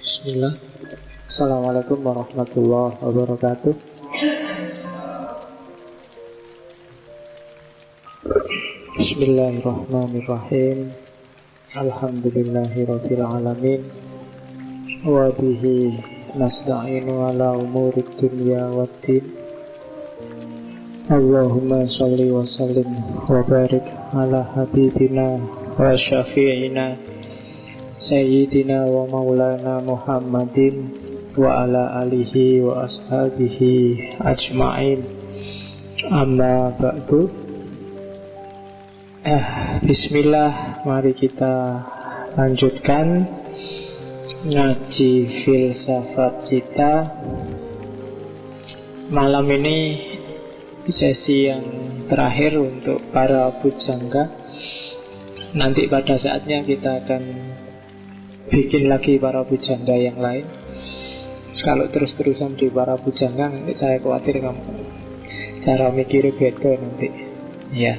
Bismillah. Assalamualaikum warahmatullahi wabarakatuh. Bismillahirrahmanirrahim. Alhamdulillahirabbil alamin. Wa bihi nasta'inu ala umurid dunya waddin. Allahumma shalli wa sallim wa barik ala habibina wa syafi'ina Sayyidina wa maulana Muhammadin wa ala alihi wa ashabihi ajma'in. Amma ba'du. Bismillah, mari kita lanjutkan ngaji filsafat kita. Malam ini sesi yang terakhir untuk para pujangga. Nanti pada saatnya kita akan bikin lagi para pujangga yang lain. Kalau terus-terusan di para pujangga, nanti saya khawatir kamu cara mikirnya beda nanti. Ya,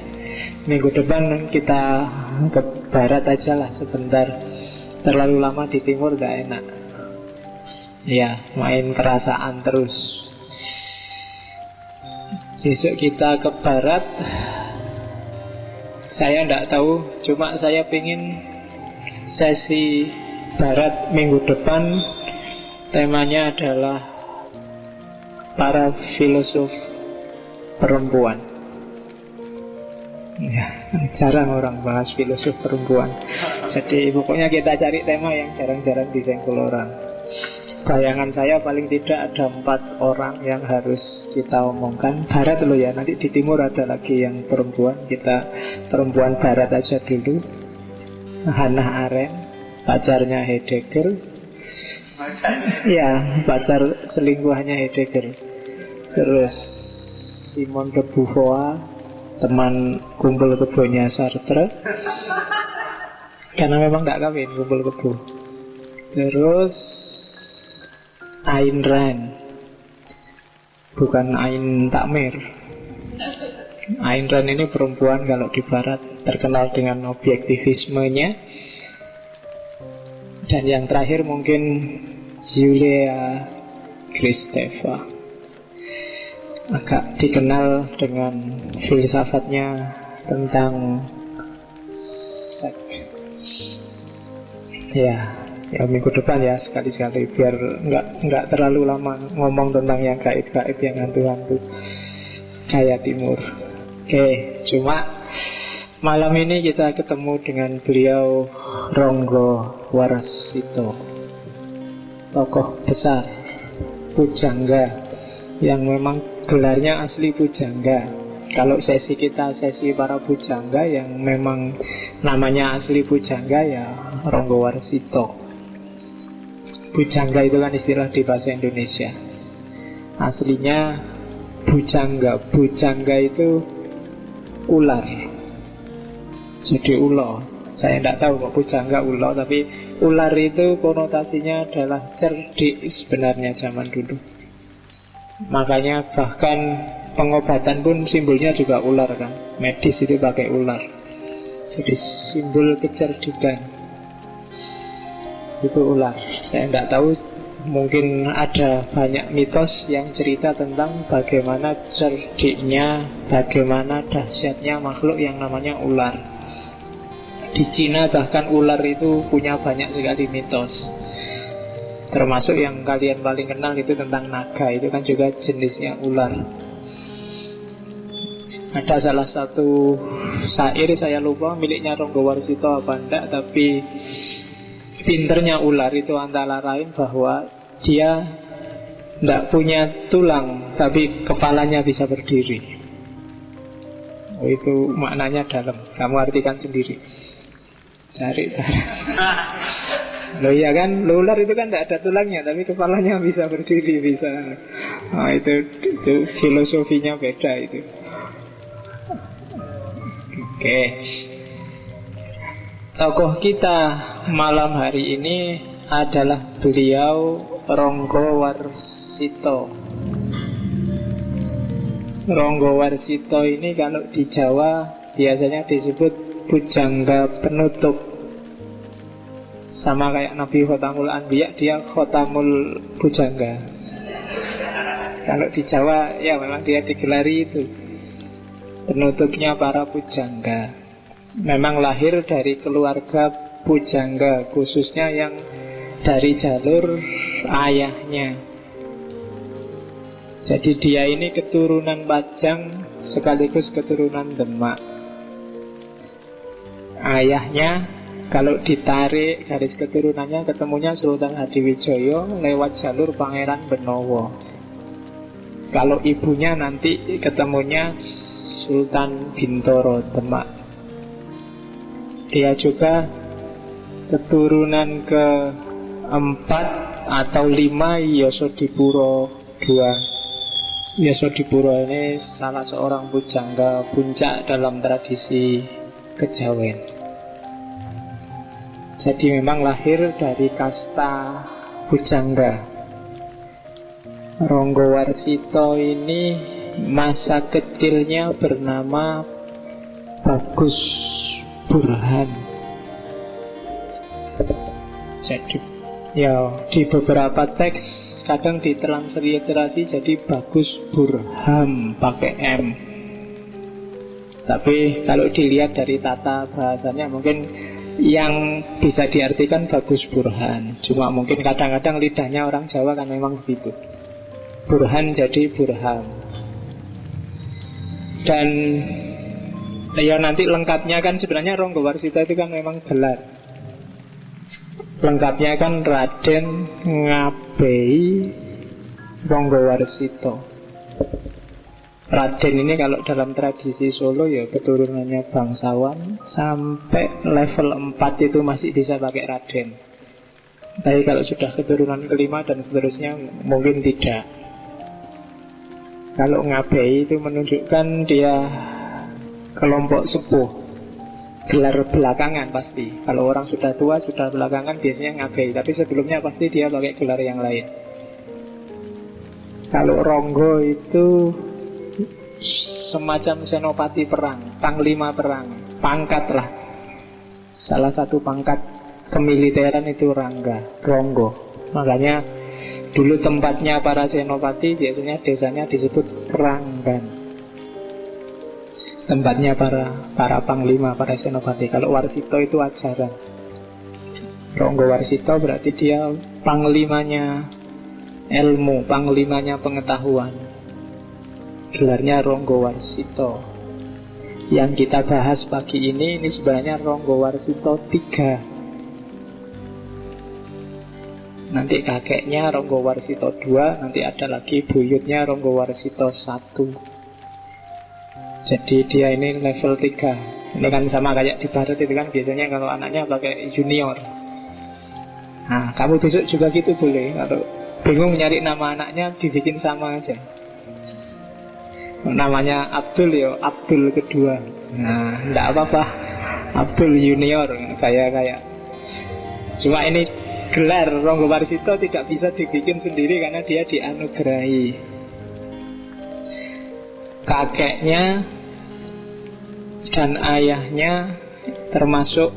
minggu depan kita ke barat aja lah sebentar. Terlalu lama di timur gak enak. Ya, main perasaan terus. Besok kita ke barat. Saya tidak tahu, cuma saya pengen sesi barat minggu depan temanya adalah para filosof perempuan. Ya, jarang orang bahas filosof perempuan. Jadi pokoknya kita cari tema yang jarang-jarang disenggol orang. Bayangan saya paling tidak ada 4 orang yang harus kita omongkan. Barat loh ya, nanti di timur ada lagi yang perempuan. Kita perempuan barat aja dulu. Hannah Arendt, pacarnya Heidegger. Ya, pacar selingkuhannya Heidegger. Terus Simone de Beauvoir, teman kumpul kebonya Sartre. Karena memang tidak kawin kumpul kebo. Terus Ayn Rand, bukan Ayn Takmir. Ayn Rand ini perempuan kalau di barat, terkenal dengan objektivismenya. Dan yang terakhir mungkin Julia Kristeva, agak dikenal dengan filsafatnya tentang seks. Ya minggu depan ya sekali-sekali, biar nggak terlalu lama ngomong tentang yang gaib-gaib, yang hantu-hantu kayak timur. Oke, cuma malam ini kita ketemu dengan beliau Ronggo Warsito, tokoh besar pujangga yang memang gelarnya asli pujangga. Kalau sesi kita sesi para pujangga yang memang namanya asli pujangga ya Ronggo Warsito. Pujangga itu kan istilah di bahasa Indonesia. Aslinya bujangga. Bujangga itu ular. Jadi ulo. Saya tidak tahu kok pujangga ulo, tapi ular itu konotasinya adalah cerdik sebenarnya zaman dulu. Makanya bahkan pengobatan pun simbolnya juga ular kan. Medis itu pakai ular. Jadi simbol kecerdikan itu ular. Saya tidak tahu, mungkin ada banyak mitos yang cerita tentang bagaimana cerdiknya, bagaimana dahsyatnya makhluk yang namanya ular. Di Cina bahkan ular itu punya banyak sekali mitos. Termasuk yang kalian paling kenal itu tentang naga. Itu kan juga jenisnya ular. Ada salah satu syair, saya lupa miliknya Ronggo Warsito apa enggak, tapi pinternya ular itu antara lain bahwa dia tidak punya tulang, tapi kepalanya bisa berdiri. Itu maknanya dalam. Kamu artikan sendiri. Cari. Loh iya kan, ular itu kan tidak ada tulangnya, tapi kepalanya bisa berdiri, bisa. Nah, itu filosofinya beda itu. Oke. Tokoh kita malam hari ini adalah beliau Ronggo Warsito. Ronggo Warsito ini kalau di Jawa biasanya disebut pujangga penutup Sama kayak Nabi Khotamul Anbiya, dia Khotamul Bujangga. Kalau di Jawa ya memang dia digelari itu penutupnya para pujangga. Memang lahir dari keluarga pujangga, khususnya yang dari jalur ayahnya. Jadi dia ini keturunan Pajang sekaligus keturunan Demak. Ayahnya kalau ditarik garis keturunannya ketemunya Sultan Hadiwijoyo lewat jalur Pangeran Benowo. Kalau ibunya nanti ketemunya Sultan Bintoro Demak. Dia juga keturunan keempat atau 5 Yosodipuro II. Yosodipuro ini salah seorang pujangga puncak dalam tradisi kejawen. Jadi memang lahir dari kasta pujangga. Ronggowarsito ini masa kecilnya bernama Bagus Burhan. Jadi ya di beberapa teks kadang ditransliterasi jadi Bagus Burham pakai M. Tapi kalau dilihat dari tata bahasanya mungkin yang bisa diartikan Bagus Burhan. Cuma mungkin kadang-kadang lidahnya orang Jawa kan memang begitu. Burhan jadi Burham. Dan ya nanti lengkapnya kan sebenarnya Ronggowarsito itu kan memang gelar. Lengkapnya kan Raden Ngabei Ronggowarsito. Raden ini kalau dalam tradisi Solo ya keturunannya bangsawan. Sampai level 4 itu masih bisa pakai Raden. Tapi kalau sudah keturunan kelima dan seterusnya mungkin tidak. Kalau Ngabei itu menunjukkan dia kelompok sepuh, gelar belakangan pasti. Kalau orang sudah tua, sudah belakangan biasanya Ngabei. Tapi sebelumnya pasti dia pakai gelar yang lain. Kalau Ronggo itu semacam senopati perang, panglima perang, pangkat lah. Salah satu pangkat kemiliteran itu Ronggo. Makanya dulu tempatnya para senopati biasanya desanya disebut Keranggan. Tempatnya para panglima, para senopati. Kalau Warsito itu ajaran. Ronggowarsito berarti dia panglimanya ilmu, panglimanya pengetahuan. Gelarnya Ronggowarsito. Yang kita bahas pagi ini sebenarnya Ronggowarsito 3. Nanti kakeknya Ronggowarsito 2, nanti ada lagi buyutnya Ronggowarsito 1. Jadi dia ini level 3. Ini kan sama kayak di Barat itu kan biasanya kalau anaknya pakai junior. Nah, kamu besok juga gitu boleh. Kalau bingung nyari nama anaknya dibikin sama aja. Namanya Abdul ya Abdul kedua. Nah, enggak apa-apa. Abdul junior kayak. Cuma ini gelar Ronggowarsito tidak bisa dibikin sendiri karena dia dianugerahi. Kakeknya dan ayahnya termasuk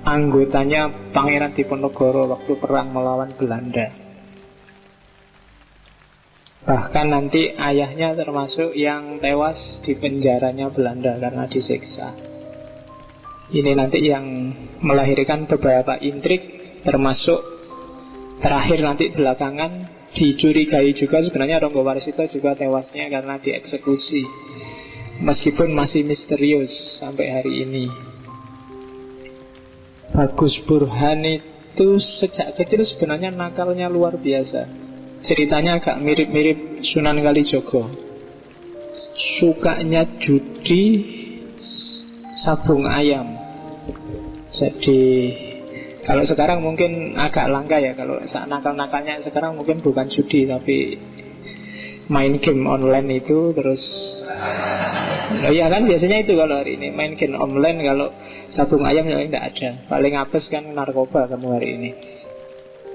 anggotanya Pangeran Diponegoro waktu perang melawan Belanda. Bahkan nanti ayahnya termasuk yang tewas di penjaranya Belanda karena disiksa. Ini nanti yang melahirkan beberapa intrik. Termasuk terakhir nanti belakangan dicurigai juga sebenarnya Ronggowarsito juga tewasnya karena dieksekusi. Meskipun masih misterius sampai hari ini. Bagus Burhan itu sejak kecil sebenarnya nakalnya luar biasa. Ceritanya agak mirip-mirip Sunan Kalijogo. Sukanya judi, sabung ayam. Jadi kalau sekarang mungkin agak langka ya. Kalau nakal-nakalnya sekarang mungkin bukan judi tapi main game online itu. Terus ya kan biasanya itu kalau hari ini main game online. Kalau sabung ayam ya tidak ada. Paling apes kan narkoba kamu hari ini.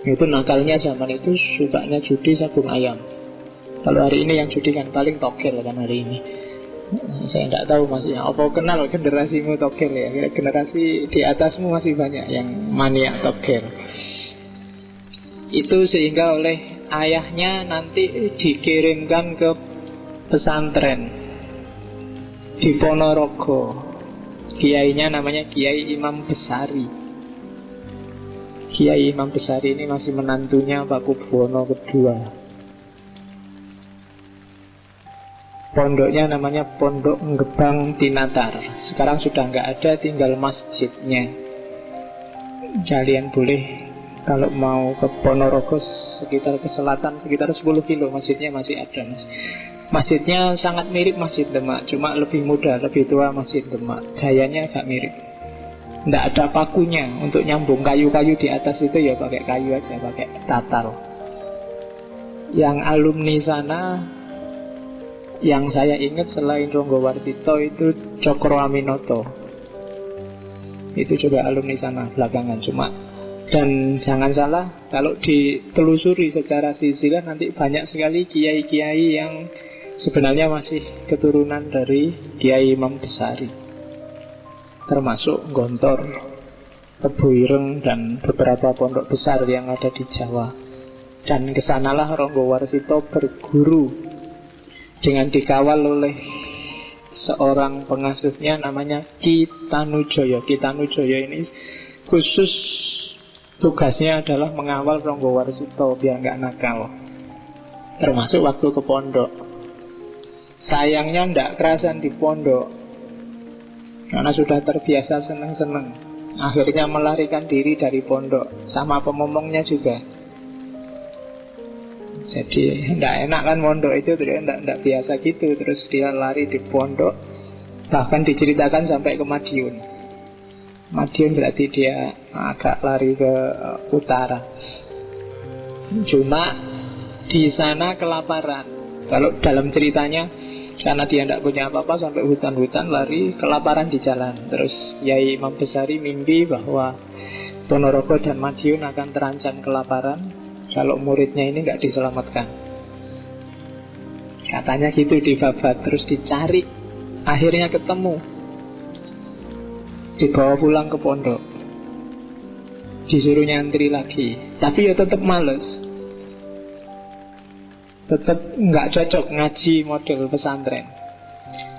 Itu nakalnya zaman itu sukanya judi sabung ayam. Kalau hari ini yang judi kan paling togel kan hari ini. Saya tidak tahu masih apa kenal generasimu togel ya. Generasi di atasmu masih banyak yang maniak togel. Itu sehingga oleh ayahnya nanti dikirimkan ke pesantren di Ponorogo. Kiainya namanya Kiai Imam Besari. Kiai Imam Besari ini masih menantunya Pakubuwono kedua. Pondoknya namanya Pondok Gebang Tinatar. Sekarang sudah nggak ada, tinggal masjidnya. Kalian boleh kalau mau ke Ponorogo sekitar ke selatan sekitar 10 kilo, masjidnya masih ada, Mas. Masjidnya sangat mirip Masjid Demak, cuma lebih muda, lebih tua Masjid Demak. Gayanya agak mirip. Nggak ada pakunya untuk nyambung kayu-kayu di atas itu ya pakai kayu aja, pakai tatal. Yang alumni sana yang saya ingat selain Ronggo Warsito itu Cokro Aminoto. Itu juga alumni sana belakangan. Cuma, dan jangan salah, kalau ditelusuri secara silsilah nanti banyak sekali kiai-kiai yang sebenarnya masih keturunan dari Kiai Imam Besari, termasuk Gontor, Tebu Ireng, dan beberapa pondok besar yang ada di Jawa. Dan kesanalah Ronggo Warsito berguru dengan dikawal oleh seorang pengasuhnya namanya Ki Tanujoyo. Ki Tanujoyo ini khusus tugasnya adalah mengawal Ronggo Warsito biar nggak nakal, termasuk waktu ke pondok. Sayangnya ndak kerasan di pondok karena sudah terbiasa seneng-seneng. Akhirnya melarikan diri dari pondok, sama pemomongnya juga. Jadi tidak enak kan pondok itu, tidak biasa gitu. Terus dia lari di pondok, bahkan diceritakan sampai ke Madiun. Madiun berarti dia agak lari ke utara. Cuma di sana kelaparan. Kalau dalam ceritanya, karena dia tidak punya apa-apa, sampai hutan-hutan lari, kelaparan di jalan. Terus Yai Imam Besari mimpi bahwa Ponorogo dan Madiun akan terancam kelaparan kalau muridnya ini nggak diselamatkan. Katanya gitu dibabat, terus dicari, akhirnya ketemu, dibawa pulang ke pondok, disuruh nyantri lagi, tapi ya tetap males, tetap nggak cocok ngaji model pesantren.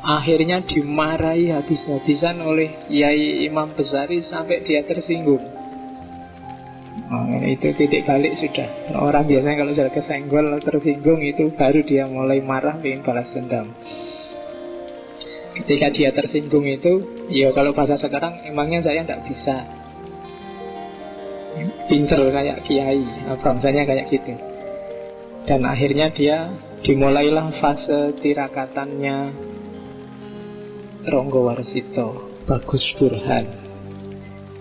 Akhirnya dimarahi habis-habisan oleh Yai Imam Besari sampai dia tersinggung. Itu titik balik sudah. Orang biasanya kalau sudah kesenggol, tersinggung, itu baru dia mulai marah, ingin balas dendam. Ketika dia tersinggung itu, ya kalau bahasa sekarang, emangnya saya tidak bisa pinter kayak kiai, bangsanya kayak gitu. Dan akhirnya dia dimulailah fase tirakatannya Ronggo Warsito, Bagus Burhan.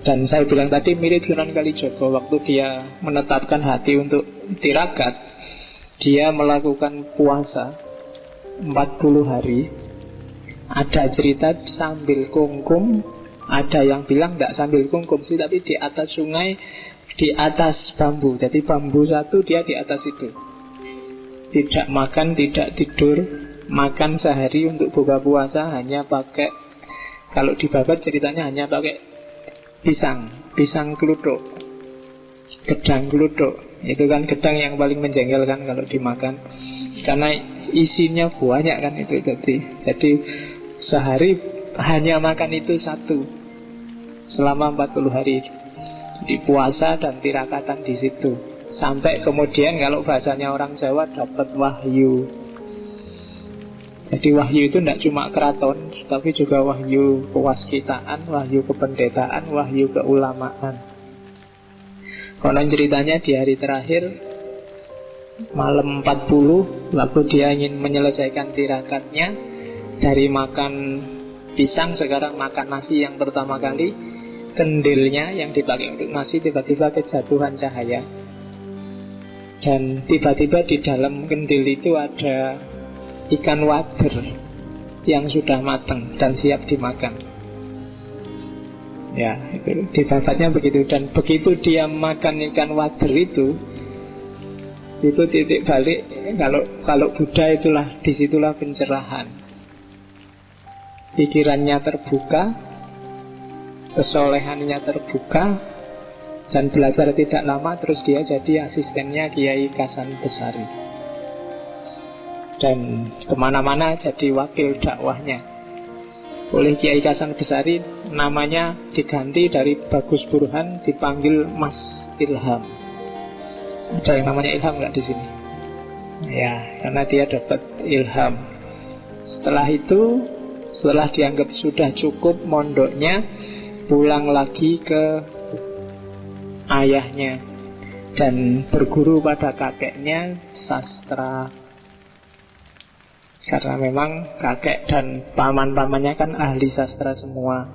Dan saya bilang tadi mirip Sunan Kalijogo, waktu dia menetapkan hati untuk tirakat, dia melakukan puasa 40 hari. Ada cerita sambil kungkum, ada yang bilang tidak sambil kungkum sih, tapi di atas sungai, di atas bambu. Jadi bambu satu, dia di atas itu. Tidak makan, tidak tidur, makan sehari untuk buka puasa hanya pakai, kalau di Babat ceritanya hanya pakai pisang keluduk, gedang keluduk. Itu kan gedang yang paling menjengkelkan kalau dimakan, karena isinya banyak kan itu. Jadi sehari hanya makan itu satu selama 40 hari. Di puasa dan tirakatan di situ. Sampai kemudian kalau bahasanya orang Jawa dapat wahyu. Jadi wahyu itu tidak cuma keraton, tapi juga wahyu kewaskitaan, wahyu kependetaan, wahyu keulamaan. Konon ceritanya di hari terakhir, malam 40, waktu dia ingin menyelesaikan tirakatnya, dari makan pisang sekarang makan nasi yang pertama kali, kendilnya yang dipakai untuk nasi tiba-tiba kejatuhan cahaya. Dan tiba-tiba di dalam kendil itu ada ikan wader yang sudah matang dan siap dimakan. Ya, itu di Babatnya begitu. Dan begitu dia makan ikan wader itu titik balik. Kalau Buddha itulah, disitulah pencerahan. pikirannya terbuka, kesolehannya terbuka, dan belajar tidak lama terus dia jadi asistennya Kiai Hasan Besari. Dan kemana-mana jadi wakil dakwahnya. Oleh Kiai Hasan Besari namanya diganti dari Bagus Burhan dipanggil Mas Ilham. Ada yang namanya Ilham nggak di sini? Ya, karena dia dapat ilham. Setelah itu, setelah dianggap sudah cukup mondoknya, pulang lagi ke ayahnya dan berguru pada kakeknya sastra. Karena memang kakek dan paman-pamannya kan ahli sastra semua.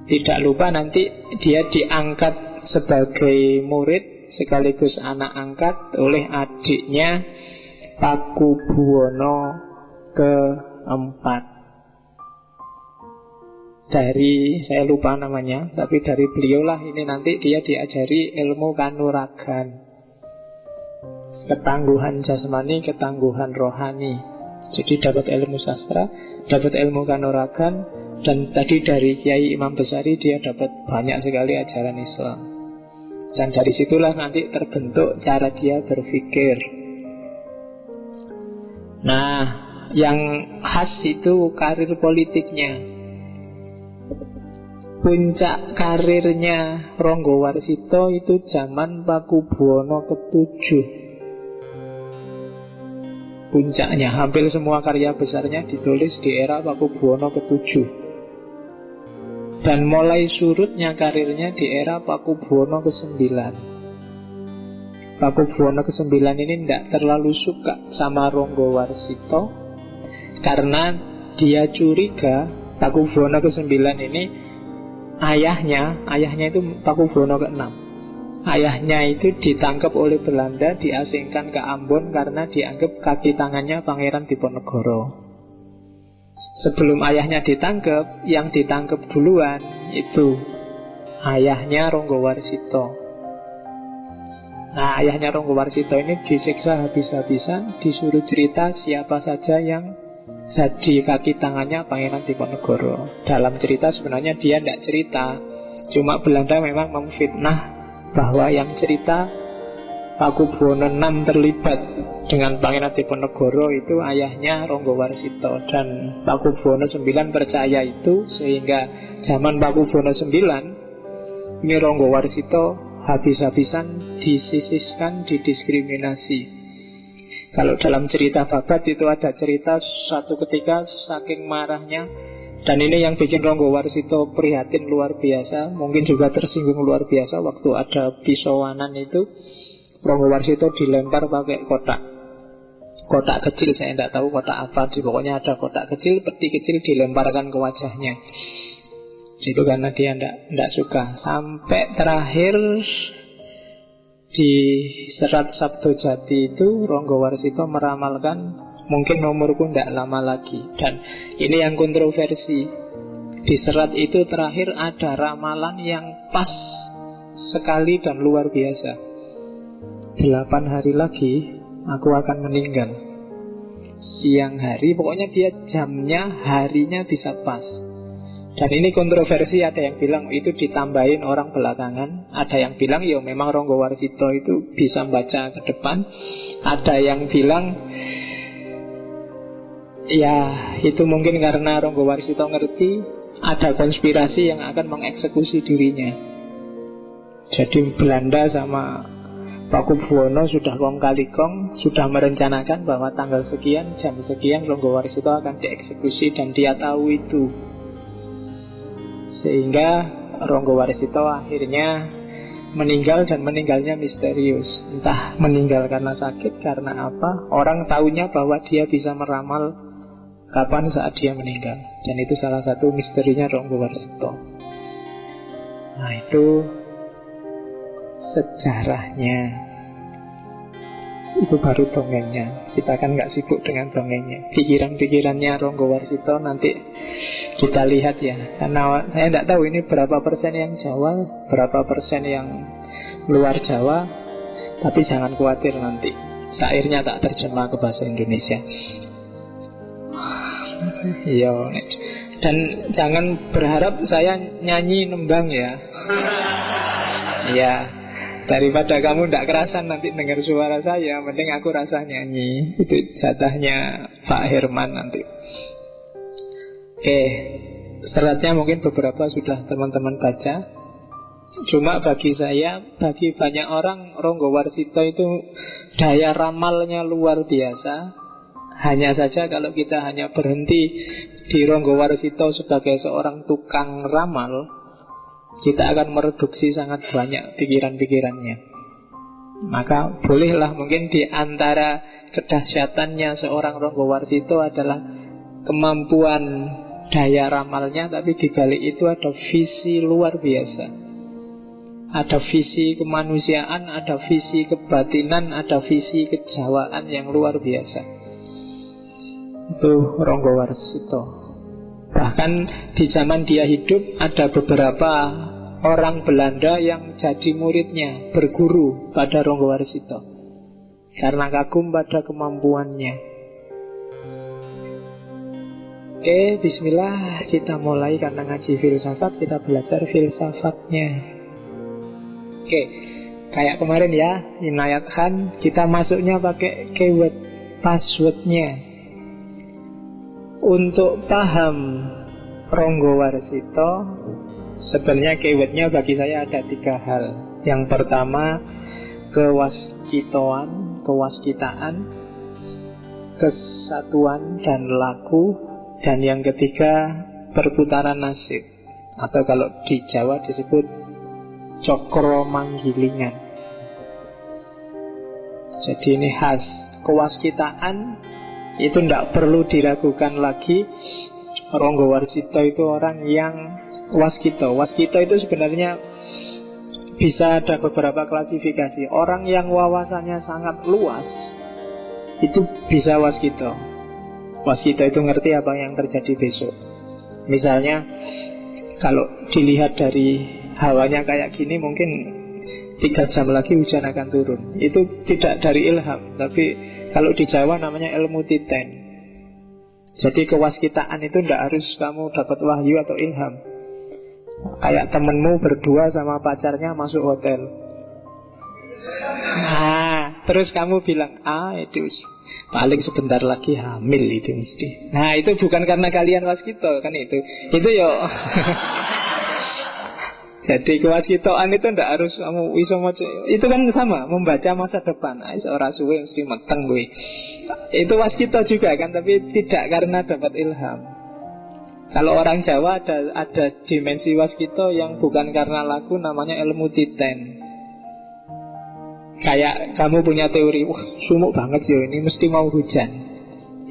Tidak lupa nanti dia diangkat sebagai murid sekaligus anak angkat oleh adiknya Pakubuwono keempat. Dari, saya lupa namanya, tapi dari beliau lah ini nanti dia diajari ilmu kanuragan, ketangguhan jasmani, ketangguhan rohani. Jadi dapat ilmu sastra, dapat ilmu kanuragan, dan tadi dari Kiai Imam Besari dia dapat banyak sekali ajaran Islam. Dan dari situlah nanti terbentuk cara dia berpikir. Nah, yang khas itu karir politiknya. Puncak karirnya Ronggo Warsito itu zaman Pakubuwono ke-7. Puncaknya, hampir semua karya besarnya ditulis di era Pakubuwono ke-7. Dan mulai surutnya karirnya di era Pakubuwono ke-9. Pakubuwono ke-9 ini tidak terlalu suka sama Ronggo Warsito karena dia curiga Pakubuwono ke-9 ini ayahnya itu Pakubuwono ke-6. Ayahnya itu ditangkap oleh Belanda, diasingkan ke Ambon karena dianggap kaki tangannya Pangeran Diponegoro. Sebelum ayahnya ditangkap, yang ditangkap duluan itu ayahnya Ronggo Warsito. Nah, ayahnya Ronggo Warsito ini disiksa habis-habisan, disuruh cerita siapa saja yang jadi kaki tangannya Pangeran Diponegoro. Dalam cerita sebenarnya dia tidak cerita, cuma Belanda memang memfitnah bahwa yang cerita Pakubuwono 6 terlibat dengan Pangeran Diponegoro itu ayahnya Ronggo Warsito. Dan Pakubuwono 9 percaya itu, sehingga zaman Pakubuwono 9 ini Ronggo Warsito habis-habisan disisihkan, didiskriminasi. Kalau dalam cerita babat itu ada cerita satu ketika saking marahnya, dan ini yang bikin Ronggo Warsito prihatin luar biasa, mungkin juga tersinggung luar biasa waktu ada pisauanan itu. Ronggo Warsito dilempar pakai kotak kecil, saya tidak tahu kotak apa, pokoknya ada kotak kecil, peti kecil dilemparkan ke wajahnya. Itu karena dia tidak suka. Sampai terakhir di Serat Sabdo Jati itu Ronggo Warsito meramalkan mungkin nomorku tidak lama lagi. Dan ini yang kontroversi. Di serat itu terakhir ada ramalan yang pas sekali dan luar biasa. 8 hari lagi aku akan meninggal. Siang hari, pokoknya dia jamnya, harinya bisa pas. Dan ini kontroversi, ada yang bilang itu ditambahin orang belakangan, ada yang bilang ya memang Ronggo Warsito itu bisa baca ke depan, ada yang bilang ya itu mungkin karena Ronggo Warsito ngerti ada konspirasi yang akan mengeksekusi dirinya. Jadi Belanda sama Pakubuwono sudah kong kali kong, sudah merencanakan bahwa tanggal sekian, jam sekian Ronggo Warsito akan dieksekusi, dan dia tahu itu. Sehingga Ronggo Warsito akhirnya meninggal, dan meninggalnya misterius. Entah meninggal karena sakit, karena apa, orang tahunya bahwa dia bisa meramal kapan saat dia meninggal. Dan itu salah satu misterinya Ronggo Warsito. Nah, itu sejarahnya. Itu baru dongengnya. Kita kan nggak sibuk dengan dongengnya. Pikiran-pikirannya Ronggo Warsito nanti kita lihat ya. Karena saya tidak tahu ini berapa persen yang Jawa, berapa persen yang luar Jawa. Tapi jangan khawatir, nanti syairnya tak terjemah ke bahasa Indonesia. Iya, Dan jangan berharap saya nyanyi nembang ya. Ya, daripada kamu tidak kerasan nanti dengar suara saya, mending aku rasa nyanyi. Itu jatahnya Pak Herman nanti. Oke, seratnya mungkin beberapa sudah teman-teman baca. Cuma bagi saya, bagi banyak orang, Ronggowarsito itu daya ramalnya luar biasa. Hanya saja kalau kita hanya berhenti di Ronggowarsito sebagai seorang tukang ramal, kita akan mereduksi sangat banyak pikiran-pikirannya. Maka bolehlah mungkin di antara kedahsyatannya seorang Ronggowarsito adalah kemampuan daya ramalnya, tapi di balik itu ada visi luar biasa. Ada visi kemanusiaan, ada visi kebatinan, ada visi kejawaan yang luar biasa. Itu Ronggowarsito. Bahkan di zaman dia hidup ada beberapa orang Belanda yang jadi muridnya, berguru pada Ronggowarsito karena kagum pada kemampuannya. Oke, bismillah, kita mulai. Karena ngaji filsafat, kita belajar filsafatnya. Oke, kayak kemarin ya, Inayat Khan, kita masuknya pakai keyword passwordnya. Untuk paham Ronggowarsito, sebenarnya keywordnya bagi saya ada 3 hal. Yang pertama, kewaskitaan, kesatuan dan laku. Dan yang ketiga, perputaran nasib, atau kalau di Jawa disebut cokro manggilingan. Jadi ini khas. Kewaskitaan itu tidak perlu diragukan lagi. Ronggowarsito itu orang yang waskito. Waskito itu sebenarnya bisa ada beberapa klasifikasi. Orang yang wawasannya sangat luas itu bisa waskito. Waskito itu ngerti apa yang terjadi besok. Misalnya kalau dilihat dari hawanya kayak gini, mungkin 3 jam lagi hujan akan turun. Itu tidak dari ilham, tapi kalau di Jawa namanya ilmu titen. Jadi kewaskitaan itu tidak harus kamu dapat wahyu atau ilham. Kayak temenmu berdua sama pacarnya masuk hotel. Nah, terus kamu bilang, itu paling sebentar lagi hamil itu mesti. Nah, itu bukan karena kalian waskito kan itu. Itu yo. Jadi kewaskitoan itu ndak harus kamu iso maca. Itu kan sama, membaca masa depan. Ora suwe mesti meteng kuwi. Itu waskito juga kan, tapi tidak karena dapat ilham. Kalau orang Jawa ada dimensi waskito yang bukan karena laku, namanya ilmu titen. Kayak kamu punya teori, wah sumuk banget ya ini, mesti mau hujan.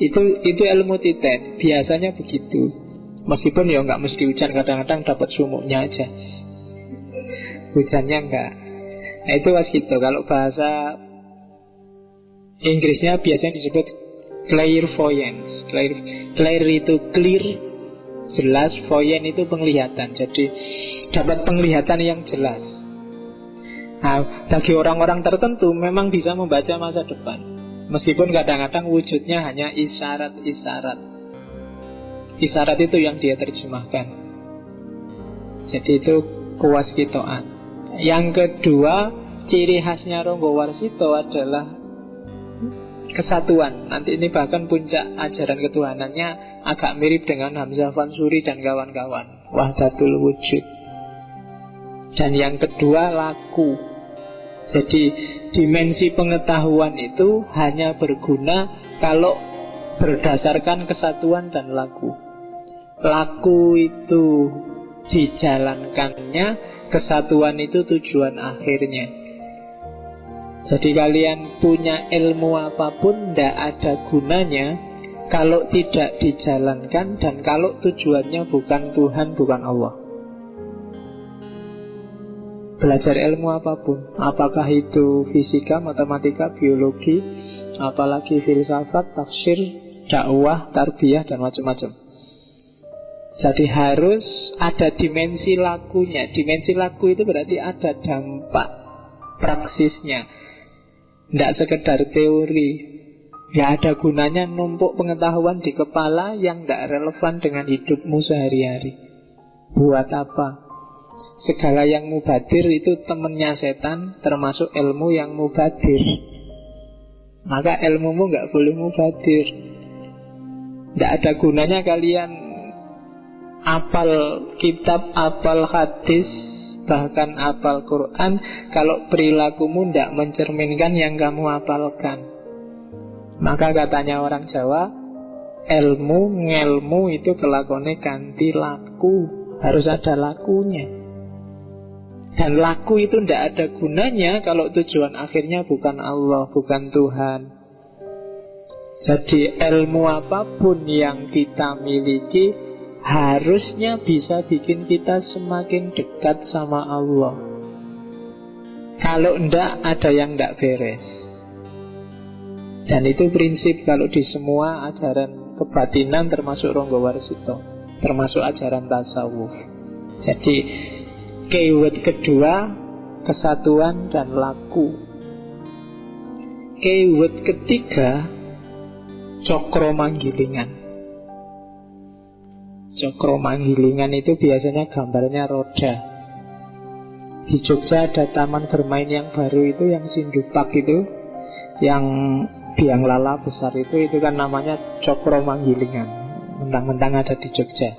Itu ilmu titen. Biasanya begitu. Meskipun ya nggak mesti hujan, kadang-kadang dapat sumuknya aja. Hujannya enggak. Nah itu waskito. Kalau bahasa Inggrisnya biasanya disebut clairvoyance. Clair itu clear, jelas. Voyant itu penglihatan. Jadi dapat penglihatan yang jelas. Nah, bagi orang-orang tertentu memang bisa membaca masa depan, meskipun kadang-kadang wujudnya hanya isyarat-isyarat. Isyarat itu yang dia terjemahkan. Jadi itu kewaskitoan. Yang kedua, ciri khasnya Ronggowarsito adalah kesatuan. Nanti ini bahkan puncak ajaran ketuhanannya agak mirip dengan Hamzah Fansuri dan kawan-kawan, wahdatul wujud. Dan yang kedua, laku. Jadi dimensi pengetahuan itu hanya berguna kalau berdasarkan kesatuan dan laku. Laku itu dijalankannya, kesatuan itu tujuan akhirnya. Jadi kalian punya ilmu apapun tidak ada gunanya kalau tidak dijalankan dan kalau tujuannya bukan Tuhan, bukan Allah. Belajar ilmu apapun, apakah itu fisika, matematika, biologi, apalagi filsafat, tafsir, dakwah, tarbiyah, dan macam-macam. Jadi harus ada dimensi lakunya. Dimensi laku itu berarti ada dampak praksisnya, tidak sekedar teori. Gak ada gunanya numpuk pengetahuan di kepala yang gak relevan dengan hidupmu sehari-hari. Buat apa? Segala yang mubadir itu temennya setan, termasuk ilmu yang mubadir. Maka ilmumu gak boleh mubadir. Gak ada gunanya kalian apal kitab, apal hadis, bahkan apal Quran, kalau perilakumu tidak mencerminkan yang kamu apalkan. Maka katanya orang Jawa, ngelmu itu kelakone ganti laku. Harus ada lakunya. Dan laku itu tidak ada gunanya kalau tujuan akhirnya bukan Allah, bukan Tuhan. Jadi ilmu apapun yang kita miliki harusnya bisa bikin kita semakin dekat sama Allah. Kalau tidak, ada yang tidak beres. Dan itu prinsip kalau di semua ajaran kebatinan, termasuk Ronggowarsito, termasuk ajaran tasawuf. Jadi keyword kedua, kesatuan dan laku. Keyword ketiga, cokro manggilingan. Cokro manggilingan itu biasanya gambarnya roda. Di Jogja ada taman bermain yang baru itu, yang Sindupak itu, yang biang lala besar itu kan namanya cokro manggilingan. Mentang-mentang ada di Jogja.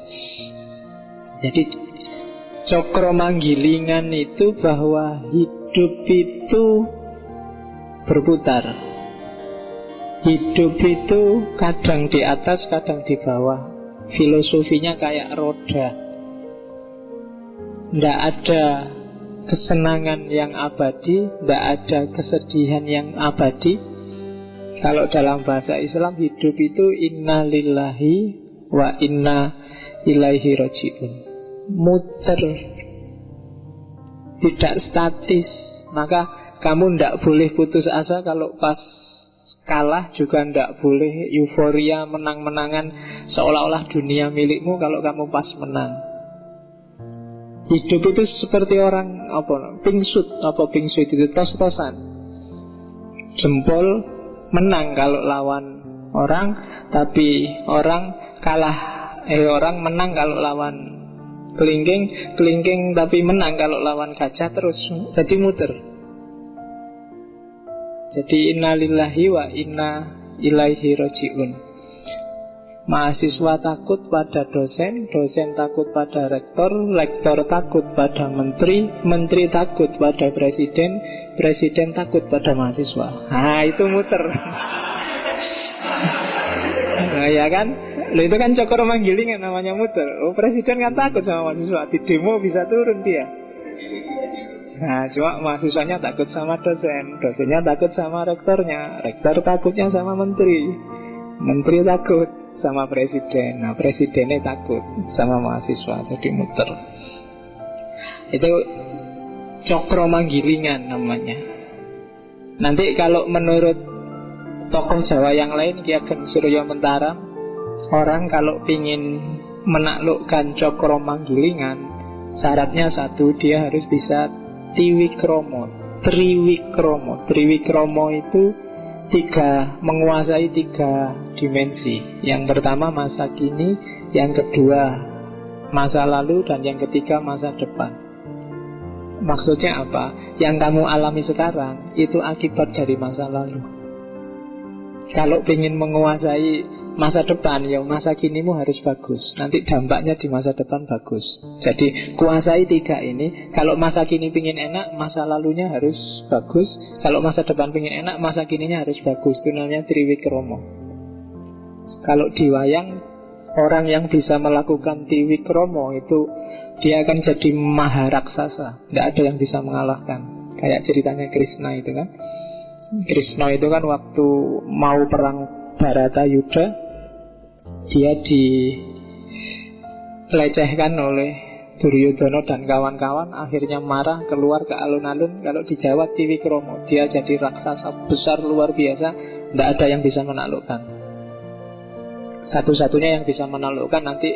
Jadi cokro manggilingan itu bahwa hidup itu berputar. Hidup itu kadang di atas, kadang di bawah. Filosofinya kayak roda. Tidak ada kesenangan yang abadi, tidak ada kesedihan yang abadi. Kalau dalam bahasa Islam, hidup itu inna lillahi wa inna ilaihi raji'un. Muter, tidak statis. Maka kamu tidak boleh putus asa kalau pas kalah, juga tidak boleh euforia menang-menangan seolah-olah dunia milikmu kalau kamu pas menang. Hidup itu seperti orang pingsut itu tos-tosan. Jempol menang kalau lawan orang, tapi orang kalah. Orang menang kalau lawan kelingking tapi menang kalau lawan gajah, terus jadi muter. Jadi inna lillahi wa inna ilaihi raji'un. Mahasiswa takut pada dosen, dosen takut pada rektor, rektor takut pada menteri, menteri takut pada presiden, presiden takut pada mahasiswa. Nah, itu muter. Nah, ya kan? Loh, itu kan cokro manggilingan namanya muter. Oh, presiden kan takut sama mahasiswa, di demo bisa turun dia. Nah, cuma mahasiswanya takut sama dosen, dosennya takut sama rektornya, rektor takutnya sama menteri, menteri takut sama presiden, nah presidennya takut sama mahasiswa, jadi muter. Itu cokro manggilingan namanya. Nanti kalau menurut tokoh Jawa yang lain, Ki Ageng Suryo Mentaram, orang kalau ingin menaklukkan cokro manggilingan, syaratnya satu, dia harus bisa tiwikromo, triwikromo. Triwikromo itu menguasai tiga dimensi. Yang pertama masa kini, yang kedua masa lalu, dan yang ketiga masa depan. Maksudnya apa? Yang kamu alami sekarang itu akibat dari masa lalu. Kalau ingin menguasai masa depan, ya masa kinimu harus bagus. Nanti dampaknya di masa depan bagus. Jadi kuasai tiga ini. Kalau masa kini pingin enak, masa lalunya harus bagus. Kalau masa depan pingin enak, masa kininya harus bagus. Itu namanya triwikromo. Kalau di wayang, orang yang bisa melakukan triwikromo itu dia akan jadi maharaksasa. Tidak ada yang bisa mengalahkan. Kayak ceritanya Krishna itu kan. Krishna itu kan waktu mau perang Bharatayuddha, dia dilecehkan oleh Duryodhana dan kawan-kawan, akhirnya marah, keluar ke alun-alun. Kalau di Jawa Triwikromo, dia jadi raksasa besar luar biasa, tidak ada yang bisa menaklukkan. Satu-satunya yang bisa menaklukkan nanti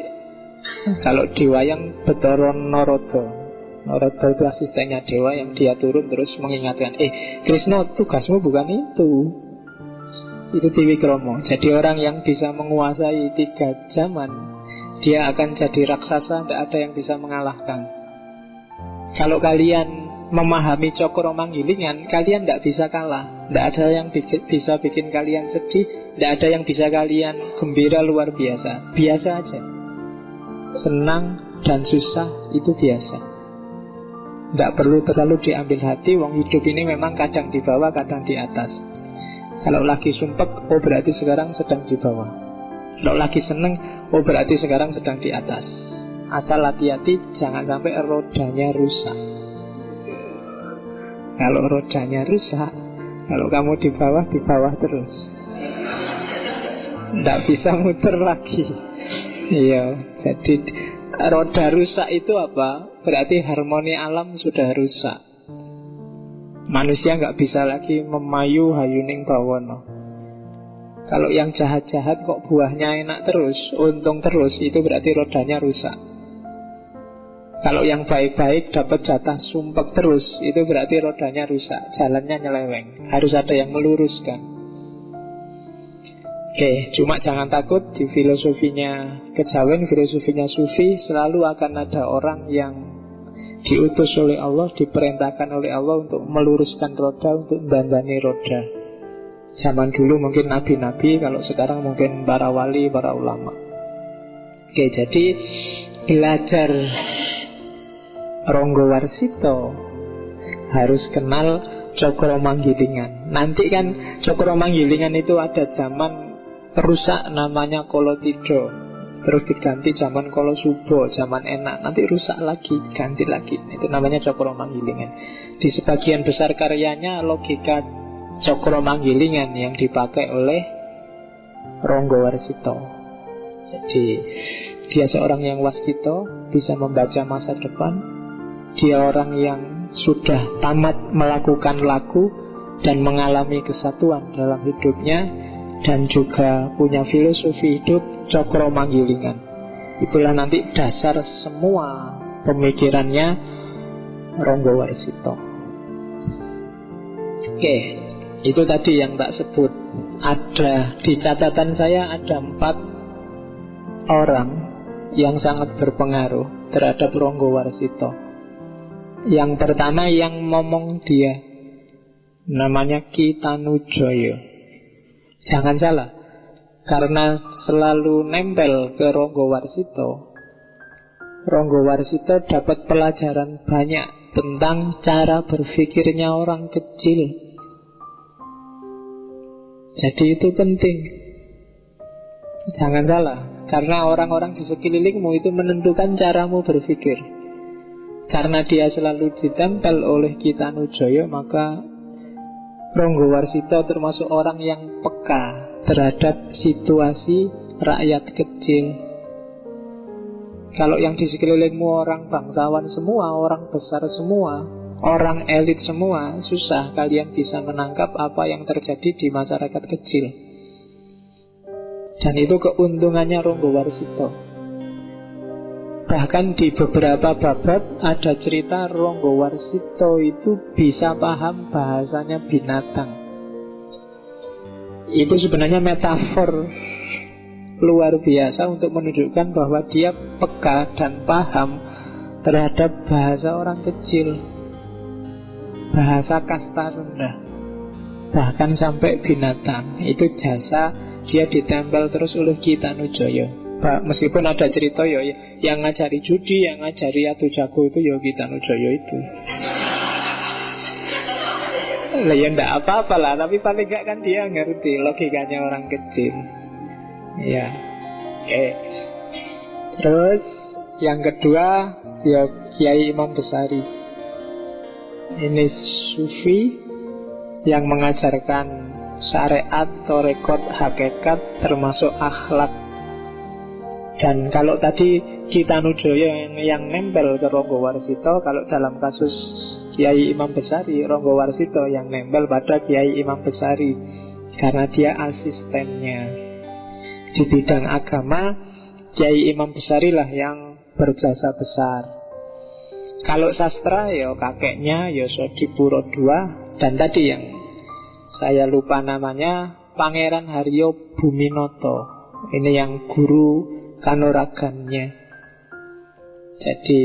kalau di wayang Bathara Narada. Narada itu asistennya dewa yang dia turun terus mengingatkan, Krishna, tugasmu bukan itu. Itu Triwikromo. Jadi orang yang bisa menguasai 3 zaman, dia akan jadi raksasa, tidak ada yang bisa mengalahkan. Kalau kalian memahami Cokro Manggilingan, kalian tidak bisa kalah. Tidak ada yang bisa bikin kalian sedih, tidak ada yang bisa kalian gembira luar biasa. Biasa aja. Senang dan susah itu biasa. Tidak perlu terlalu diambil hati. Wong hidup ini memang kadang di bawah, kadang di atas. Kalau lagi sumpek, oh berarti sekarang sedang di bawah. Kalau lagi seneng, oh berarti sekarang sedang di atas. Asal hati-hati, jangan sampai rodanya rusak. Kalau rodanya rusak, kalau kamu di bawah terus. Tidak bisa muter lagi. Iya, jadi roda rusak itu apa? Berarti harmoni alam sudah rusak. Manusia nggak bisa lagi memayu hayuning bawono. Kalau yang jahat-jahat kok buahnya enak terus, untung terus, itu berarti rodanya rusak. Kalau yang baik-baik dapat jatah sumpek terus, itu berarti rodanya rusak, jalannya nyeleweng. Harus ada yang meluruskan. Oke, cuma jangan takut, di filosofinya kejawen, filosofinya sufi, selalu akan ada orang yang diutus oleh Allah, diperintahkan oleh Allah untuk meluruskan roda, untuk membandani roda. Zaman dulu mungkin nabi-nabi, kalau sekarang mungkin para wali, para ulama. Oke, jadi belajar Ronggo Warsito harus kenal Cokro Manggilingan. Nanti kan Cokro Manggilingan itu ada zaman rusak namanya Kolotidho, terus diganti zaman Kolosubo, zaman enak, nanti rusak lagi, ganti lagi. Itu namanya Cokro Manggilingan. Di sebagian besar karyanya logika Cokro Manggilingan yang dipakai oleh Ronggo Warsito. Jadi dia seorang yang wasito, bisa membaca masa depan. Dia orang yang sudah tamat melakukan laku dan mengalami kesatuan dalam hidupnya, dan juga punya filosofi hidup Cokro Manggilingan. Itulah nanti dasar semua pemikirannya Ronggo Warsito. Oke, itu tadi yang tak sebut. Ada di catatan saya ada 4 orang yang sangat berpengaruh terhadap Ronggo Warsito. Yang pertama yang ngomong dia, namanya Ki Tanujoyo. Jangan salah, karena selalu nempel ke Ronggo Warsito, Ronggo Warsito dapat pelajaran banyak tentang cara berpikirnya orang kecil. Jadi itu penting. Jangan salah, karena orang-orang di sekelilingmu itu menentukan caramu berpikir. Karena dia selalu ditempel oleh Ki Tanujoyo, maka Ronggo Warsito termasuk orang yang peka terhadap situasi rakyat kecil. Kalau yang di sekelilingmu orang bangsawan semua, orang besar semua, orang elit semua, susah kalian bisa menangkap apa yang terjadi di masyarakat kecil. Dan itu keuntungannya Ronggo Warsito. Bahkan di beberapa bab ada cerita Ronggo Warsito itu bisa paham bahasanya binatang. Itu sebenarnya metafor luar biasa untuk menunjukkan bahwa dia peka dan paham terhadap bahasa orang kecil, bahasa kasta rendah, bahkan sampai binatang. Itu jasa dia ditempel terus oleh Ki Tanujoyo. Meskipun ada cerita ya, yang ngajari judi, yang ngajari adu jago itu ya Ki Tanujoyo itu. Lah ya ndak apa-apa lah, tapi paling gak kan dia ngerti logikanya orang kecil. Ya, Terus yang kedua ya Kiai Imam Besari. Ini sufi yang mengajarkan syariat, tarekat, hakikat, termasuk akhlak. Dan kalau tadi Ki Tanujoyo yang nempel ke Ronggo Warsito, kalau dalam kasus Kiai Imam Besari, Ronggo Warsito yang nempel pada Kiai Imam Besari, karena dia asistennya. Di bidang agama, Kiai Imam Besari lah yang berjasa besar. Kalau sastra, ya kakeknya, ya Sodipuro II. Dan tadi yang saya lupa namanya, Pangeran Haryo Buminoto. Ini yang guru Kanuragannya. Jadi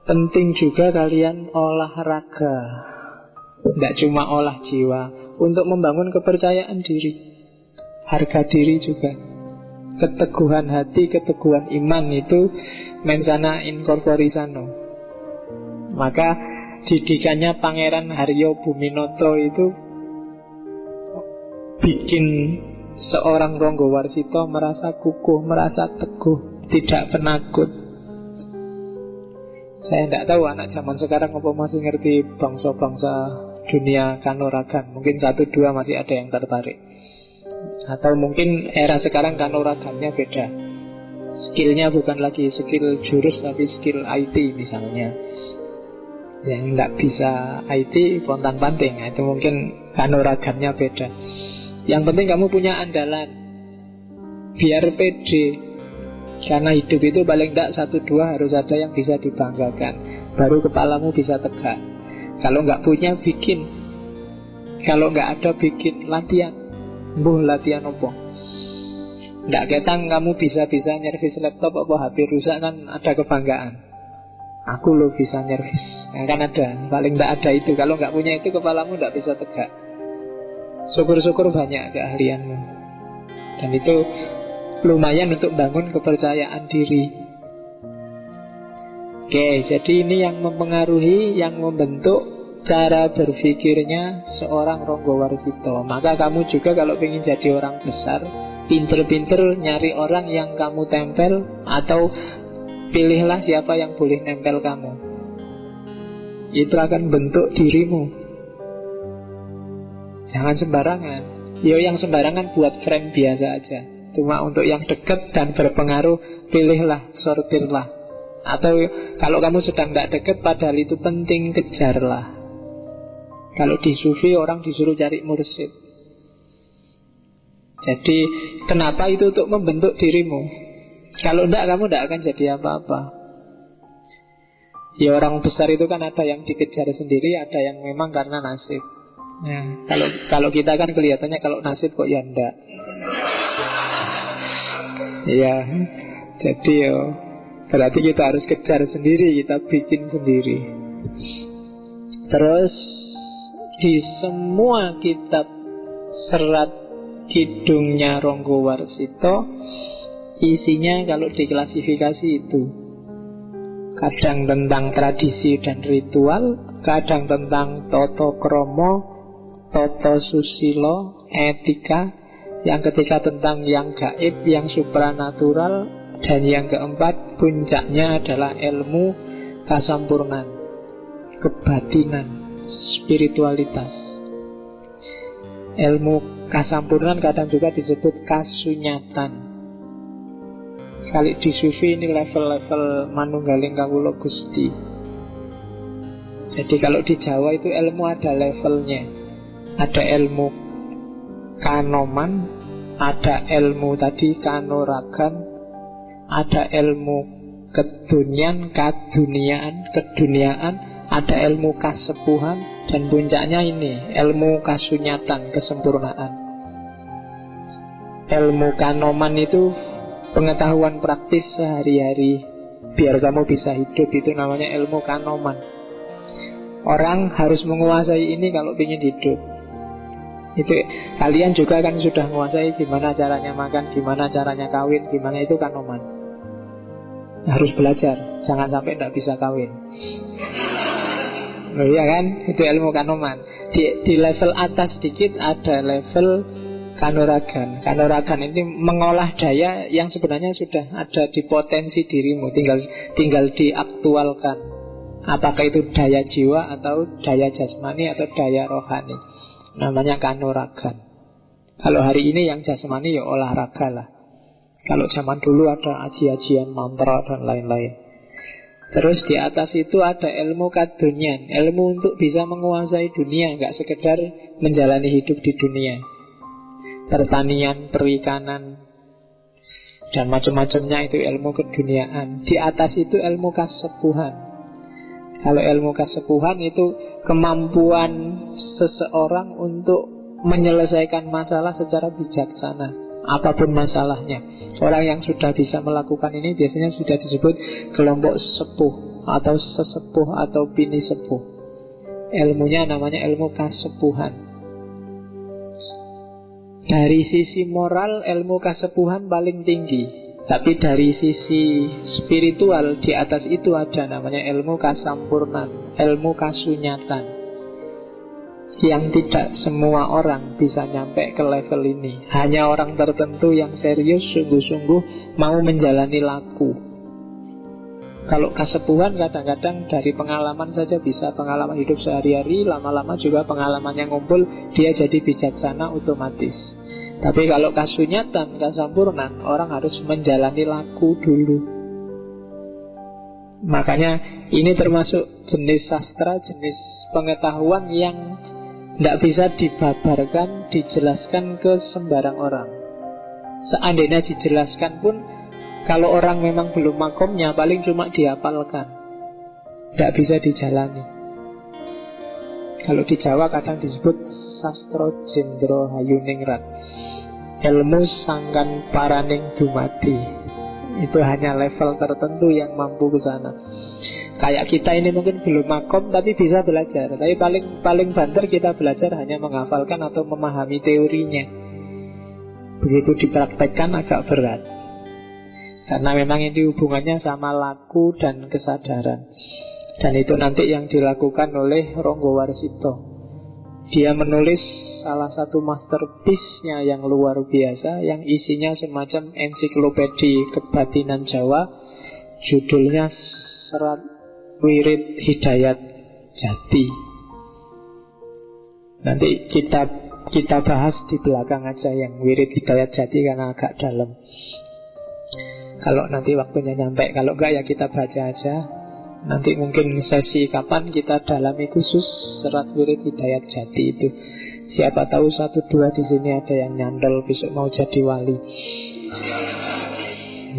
penting juga kalian olahraga, tidak cuma olah jiwa, untuk membangun kepercayaan diri, harga diri juga. Keteguhan hati, keteguhan iman itu mensana in corpore sano. Maka didikannya Pangeran Haryo Buminoto itu bikin seorang Ronggowarsita merasa kukuh, merasa teguh, tidak penakut. Saya tidak tahu anak zaman sekarang apa masih ngerti bangsa-bangsa dunia Kanuragan. Mungkin 1-2 masih ada yang tertarik. Atau mungkin era sekarang Kanuragannya beda. Skillnya bukan lagi skill jurus, tapi skill IT misalnya. Yang tidak bisa IT, pontang-panting. Itu mungkin Kanuragannya beda. Yang penting kamu punya andalan, biar pede. Karena hidup itu paling tidak 1-2 harus ada yang bisa dibanggakan, baru kepalamu bisa tegak. Kalau nggak punya, bikin. Kalau nggak ada, bikin. Latihan. Latihan apa? Nggak ketang kamu bisa-bisa nyervis laptop apa HP rusak, kan ada kebanggaan. Aku loh bisa nyervis. Kan ada. Paling nggak ada itu. Kalau nggak punya itu, kepalamu nggak bisa tegak. Syukur-syukur banyak keahlianmu. Dan itu lumayan untuk bangun kepercayaan diri. Oke, jadi ini yang mempengaruhi, yang membentuk cara berpikirnya seorang Ronggowarsita. Maka kamu juga kalau ingin jadi orang besar, pinter-pinter nyari orang yang kamu tempel, atau pilihlah siapa yang boleh nempel kamu. Itu akan bentuk dirimu. Jangan sembarangan. Yang sembarangan buat friend biasa aja. Cuma untuk yang dekat dan berpengaruh, pilihlah, sortirlah. Atau kalau kamu sedang tidak dekat padahal itu penting, kejarlah. Kalau di sufi orang disuruh cari mursyid. Jadi kenapa itu untuk membentuk dirimu? Kalau tidak, kamu tidak akan jadi apa-apa. Ya orang besar itu kan ada yang dikejar sendiri, ada yang memang karena nasib. Nah, kalau kita kan kelihatannya kalau nasib kok ya enggak. Ya, jadi berarti kita harus kejar sendiri, kita bikin sendiri. Terus di semua kitab serat kidungnya Ronggowarsita, isinya kalau diklasifikasi itu kadang tentang tradisi dan ritual, kadang tentang toto kromo, toto susilo, etika. Yang ketiga tentang yang gaib, yang supranatural. Dan yang keempat, puncaknya adalah ilmu kasampurnan, kebatinan, spiritualitas. Ilmu kasampurnan kadang juga disebut kasunyatan. Kali di sufi ini level-level manunggaling kawula Gusti. Jadi kalau di Jawa itu ilmu ada levelnya. Ada ilmu kanoman, ada ilmu tadi kanuragan, ada ilmu kedunian, keduniaan, ada ilmu kasepuhan, dan puncaknya ini ilmu kasunyatan, kesempurnaan. Ilmu kanoman itu pengetahuan praktis sehari-hari biar kamu bisa hidup, itu namanya ilmu kanoman. Orang harus menguasai ini kalau ingin hidup. Itu kalian juga kan sudah menguasai gimana caranya makan, gimana caranya kawin, gimana itu kanoman. Harus belajar, jangan sampai tidak bisa kawin. Oh iya kan, itu ilmu kanoman. Di level atas sedikit ada level kanuragan. Kanuragan ini mengolah daya yang sebenarnya sudah ada di potensi dirimu, tinggal diaktualkan. Apakah itu daya jiwa atau daya jasmani atau daya rohani. Namanya kanuragan. Kalau hari ini yang jasmani ya olahraga lah. Kalau zaman dulu ada aji-ajian mantra dan lain-lain. Terus di atas itu ada ilmu kadunian, ilmu untuk bisa menguasai dunia, nggak sekedar menjalani hidup di dunia. Pertanian, perikanan, dan macam-macamnya itu ilmu keduniaan. Di atas itu ilmu kasepuhan. Kalau ilmu kasepuhan itu kemampuan seseorang untuk menyelesaikan masalah secara bijaksana, apapun masalahnya. Orang yang sudah bisa melakukan ini biasanya sudah disebut kelompok sepuh atau sesepuh atau bini sepuh. Ilmunya namanya ilmu kasepuhan. Dari sisi moral, ilmu kasepuhan paling tinggi. Tapi dari sisi spiritual, di atas itu ada namanya ilmu kasampurnan, ilmu kasunyatan, yang tidak semua orang bisa nyampe ke level ini. Hanya orang tertentu yang serius, sungguh-sungguh mau menjalani laku. Kalau kasepuhan kadang-kadang dari pengalaman saja bisa, pengalaman hidup sehari-hari, lama-lama juga pengalamannya ngumpul, dia jadi bijaksana otomatis. Tapi kalau kasunyatan, kasampurnan, orang harus menjalani laku dulu. Makanya ini termasuk jenis sastra, jenis pengetahuan yang tidak bisa dibabarkan, dijelaskan ke sembarang orang. Seandainya dijelaskan pun, kalau orang memang belum makomnya, paling cuma dihafalkan, tidak bisa dijalani. Kalau di Jawa kadang disebut sastro jendro hayuningrat, ilmu sangkan paraning dumadi. Itu hanya level tertentu yang mampu ke sana. Kayak kita ini mungkin belum makom tapi bisa belajar. Tapi paling banter kita belajar hanya menghafalkan atau memahami teorinya. Begitu dipraktekkan agak berat. Karena memang ini hubungannya sama laku dan kesadaran. Dan itu nanti yang dilakukan oleh Ronggo Warsito. Dia menulis salah satu masterpiece-nya yang luar biasa, yang isinya semacam ensiklopedi kebatinan Jawa. Judulnya Serat Wirid Hidayat Jati. Nanti kita bahas di belakang aja yang Wirid Hidayat Jati karena agak dalam. Kalau nanti waktunya nyampe, kalau enggak ya kita baca aja. Nanti mungkin sesi kapan kita dalami khusus Serat Wirid Hidayat Jati itu. Siapa tahu 1-2 di sini ada yang nyandel besok mau jadi wali.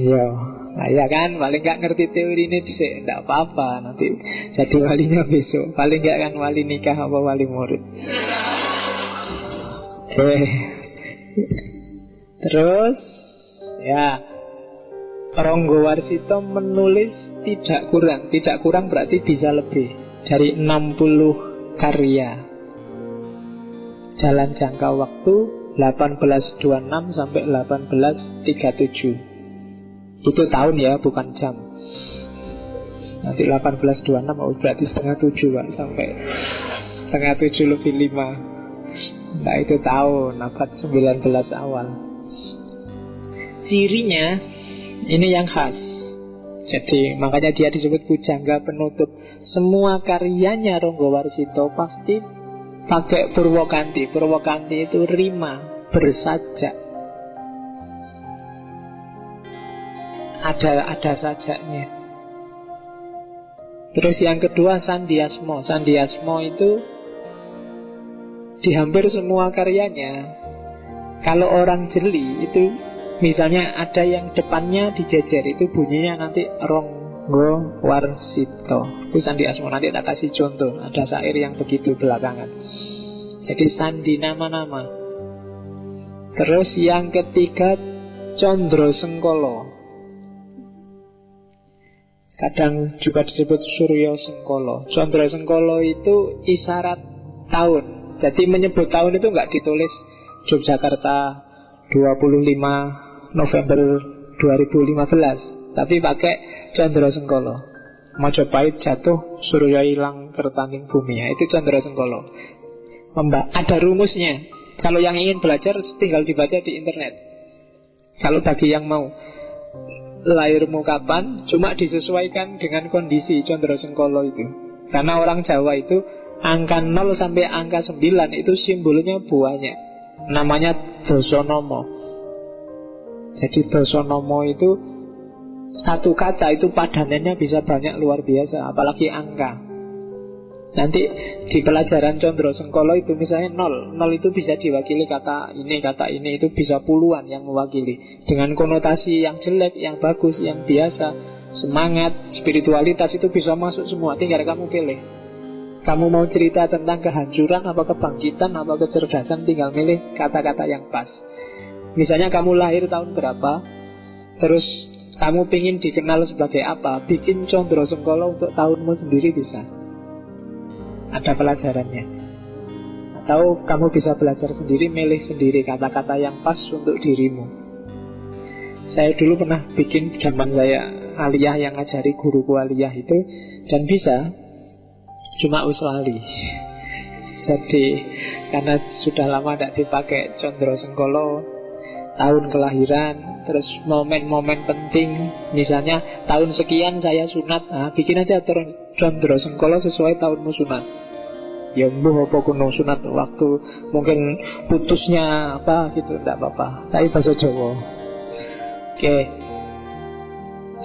Yo, nah ya kan, paling gak ngerti teori ini sih, tidak apa-apa. Nanti jadi walinya besok. Paling gak kan wali nikah apa wali murid. Terus ya, Ronggo Warsito menulis tidak kurang berarti bisa lebih dari 60 karya. Jalan jangka waktu 1826 sampai 1837. Itu tahun ya, bukan jam. Nanti 1826 berarti setengah 7 Pak, sampai setengah 7 lebih 5. Nah itu tahun, abad 19 awal. Cirinya ini yang khas. Jadi makanya dia disebut pujangga penutup. Semua karyanya Ronggo Warsito pasti pakai Purwokanti. Purwokanti itu rima, bersajak. Ada sajaknya. Terus yang kedua Sandiasmo. Sandiasmo itu di hampir semua karyanya, kalau orang jeli itu misalnya ada yang depannya dijejer, itu bunyinya nanti Ronggo Warsito. Itu Sandiasmo, nanti tak kasih contoh. Ada syair yang begitu belakangan. Jadi sandi nama-nama. Terus yang ketiga Condro Sengkolo. Kadang juga disebut Suryo Sengkolo. Condro Sengkolo itu isyarat tahun. Jadi menyebut tahun itu nggak ditulis Yogyakarta 25 November 2015, tapi pakai Condro Sengkolo. Majapahit jatuh, Surya hilang, kertaning bumi. Ya, itu Condro Sengkolo. Ada rumusnya. Kalau yang ingin belajar tinggal dibaca di internet. Kalau bagi yang mau, lahirmu kapan, cuma disesuaikan dengan kondisi Condro Sengkolo itu. Karena orang Jawa itu angka 0 sampai angka 9 itu simbolnya banyak. Namanya Dosonomo. Jadi Dosonomo itu satu kata itu padanannya bisa banyak, luar biasa, apalagi angka. Nanti di pelajaran Condro Sengkolo itu misalnya 0 itu bisa diwakili kata ini itu bisa puluhan yang mewakili. Dengan konotasi yang jelek, yang bagus, yang biasa, semangat, spiritualitas itu bisa masuk semua, tinggal kamu pilih. Kamu mau cerita tentang kehancuran, apa kebangkitan, apa kecerdasan, tinggal milih kata-kata yang pas. Misalnya kamu lahir tahun berapa, terus kamu pingin dikenal sebagai apa, bikin Condro Sengkolo untuk tahunmu sendiri bisa. Ada pelajarannya. Atau kamu bisa belajar sendiri, milih sendiri kata-kata yang pas untuk dirimu. Saya dulu pernah bikin zaman saya aliyah, yang ngajari guruku aliyah itu, dan bisa. Cuma uslali. Jadi karena sudah lama tidak dipakai Condro Sengkolo, tahun kelahiran, terus momen-momen penting, misalnya tahun sekian saya sunat, bikin aja Condro Sengkolo sesuai tahunmu sunat. Ya mbuh apa kuno sunat waktu mungkin putusnya apa gitu, tidak apa-apa. Tapi bahasa Jawa. Oke.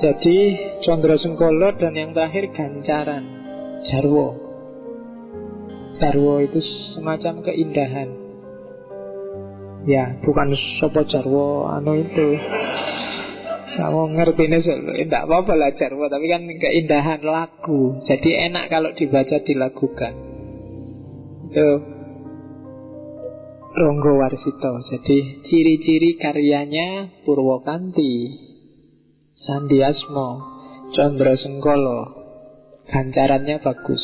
Jadi Condro Sengkolo, dan yang terakhir gancaran. Jarwo. Jarwo itu semacam keindahan. Ya, bukan sopo Jarwo itu. Kamu ngerti nih, tidak apa-apa lah Jarwo, tapi kan keindahan lagu. Jadi enak kalau dibaca, dilagukan. Itu Ronggo Warsito. Jadi ciri-ciri karyanya Purwokanti, Sandiasmo, Condro Sengkolo. Gancarannya bagus.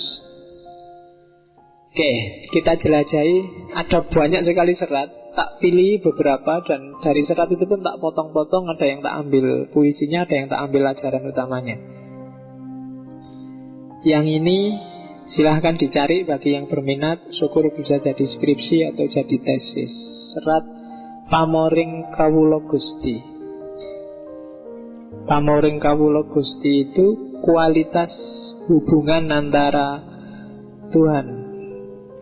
Oke, kita jelajahi. Ada banyak sekali serat. Tak pilih beberapa, dan dari serat itu pun tak potong-potong. Ada yang tak ambil puisinya, ada yang tak ambil ajaran utamanya. Yang ini silahkan dicari bagi yang berminat. Syukur bisa jadi skripsi atau jadi tesis. Serat Pamoring Kawula Gusti. Pamoring Kawula Gusti itu kualitas hubungan antara Tuhan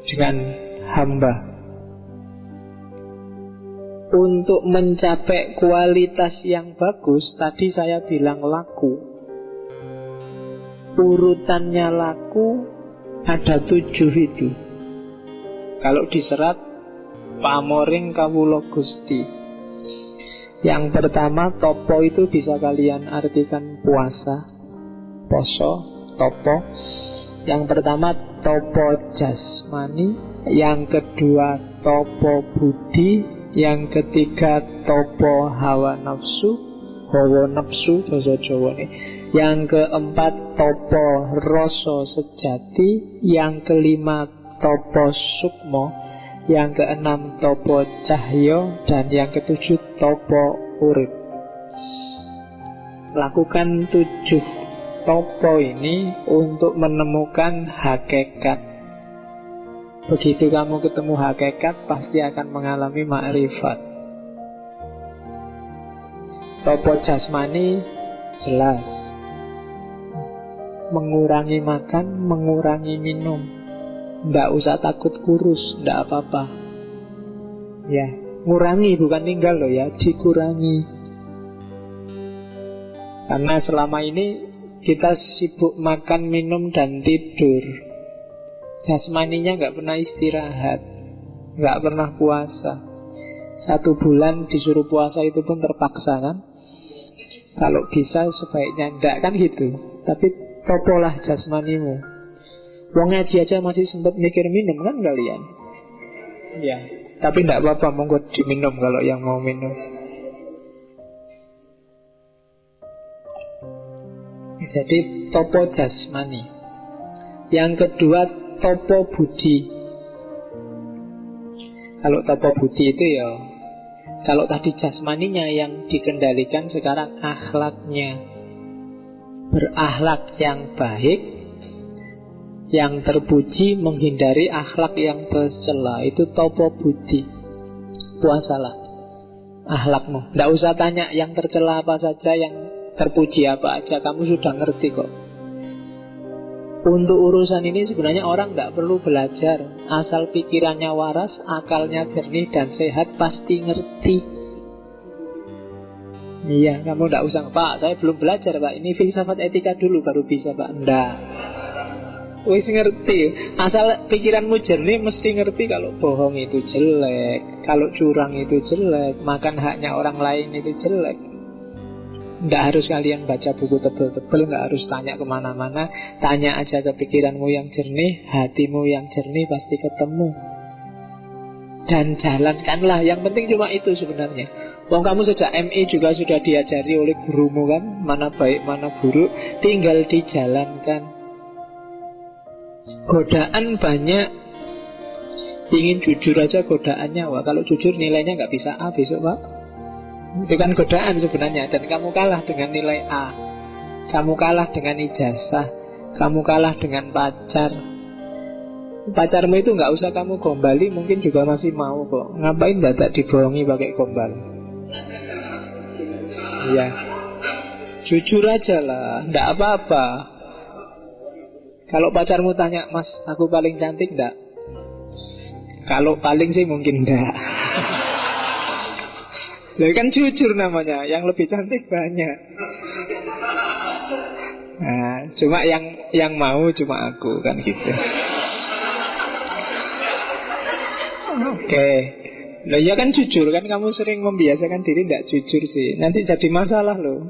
dengan hamba. Untuk mencapai kualitas yang bagus, tadi saya bilang laku. Urutannya laku ada 7 itu. Kalau diserat Pamoring Kawula Gusti. Yang pertama, topo itu bisa kalian artikan puasa, poso, topo. Yang pertama topo jasmani, yang kedua topo budi, yang ketiga topo hawa nafsu, hawa nafsu bahasa Jawa nih. Yang keempat topo rasa sejati, yang kelima topo sukmo, yang keenam topo cahyo, dan yang ketujuh topo urip. Lakukan 7 topo ini untuk menemukan hakikat. Begitu kamu ketemu hakikat, pasti akan mengalami ma'rifat. Topo jasmani jelas, mengurangi makan, mengurangi minum. Tidak usah takut kurus, tidak apa-apa. Ya, ngurangi bukan tinggal loh ya, dikurangi. Karena selama ini kita sibuk makan, minum, dan tidur. Jasmaninya nggak pernah istirahat, nggak pernah puasa. 1 bulan disuruh puasa itu pun terpaksa kan. Kalau bisa sebaiknya enggak kan gitu. Tapi topolah jasmanimu. Wong ngaji aja masih sempat mikir minum kan kalian. Ya, tapi enggak apa-apa, monggo diminum kalau yang mau minum. Jadi topo jasmani. Yang kedua topo budi. Kalau topo budi itu ya, kalau tadi jasmaninya yang dikendalikan, sekarang akhlaknya. Berakhlak yang baik, yang terpuji, menghindari akhlak yang tercela. Itu topo budi. Puasalah akhlakmu. Tidak usah tanya yang tercela apa saja, yang terpuji apa aja, kamu sudah ngerti kok. Untuk urusan ini sebenarnya orang tidak perlu belajar. Asal pikirannya waras, akalnya jernih dan sehat, pasti ngerti. Iya, kamu tidak usah, Pak, saya belum belajar Pak, ini filsafat etika dulu baru bisa Pak. Nggak, wis ngerti. Asal pikiranmu jernih, mesti ngerti kalau bohong itu jelek, kalau curang itu jelek, makan haknya orang lain itu jelek. Nggak harus kalian baca buku tebel-tebel, nggak harus tanya kemana-mana. Tanya aja ke pikiranmu yang jernih, hatimu yang jernih, pasti ketemu. Dan jalankanlah. Yang penting cuma itu sebenarnya. Wong kamu sejak MI juga sudah diajari oleh gurumu kan, mana baik mana buruk, tinggal dijalankan. Godaan banyak. Ingin jujur aja godaannya. Wah, kalau jujur nilainya nggak bisa A besok pak. Itu kan godaan sebenarnya. Dan kamu kalah dengan nilai A, kamu kalah dengan ijazah, kamu kalah dengan pacar. Pacarmu itu nggak usah kamu gombali, mungkin juga masih mau kok. Ngapain tak dibohongi pakai gombal? Ya, jujur aja lah, nggak apa-apa. Kalau pacarmu tanya, Mas, aku paling cantik nggak? Kalau paling sih mungkin enggak. Jadi kan jujur namanya. Yang lebih cantik banyak. Nah, cuma yang mau cuma aku kan gitu. Oke. Loh ya kan jujur kan, kamu sering membiasakan diri tidak jujur sih. Nanti jadi masalah loh.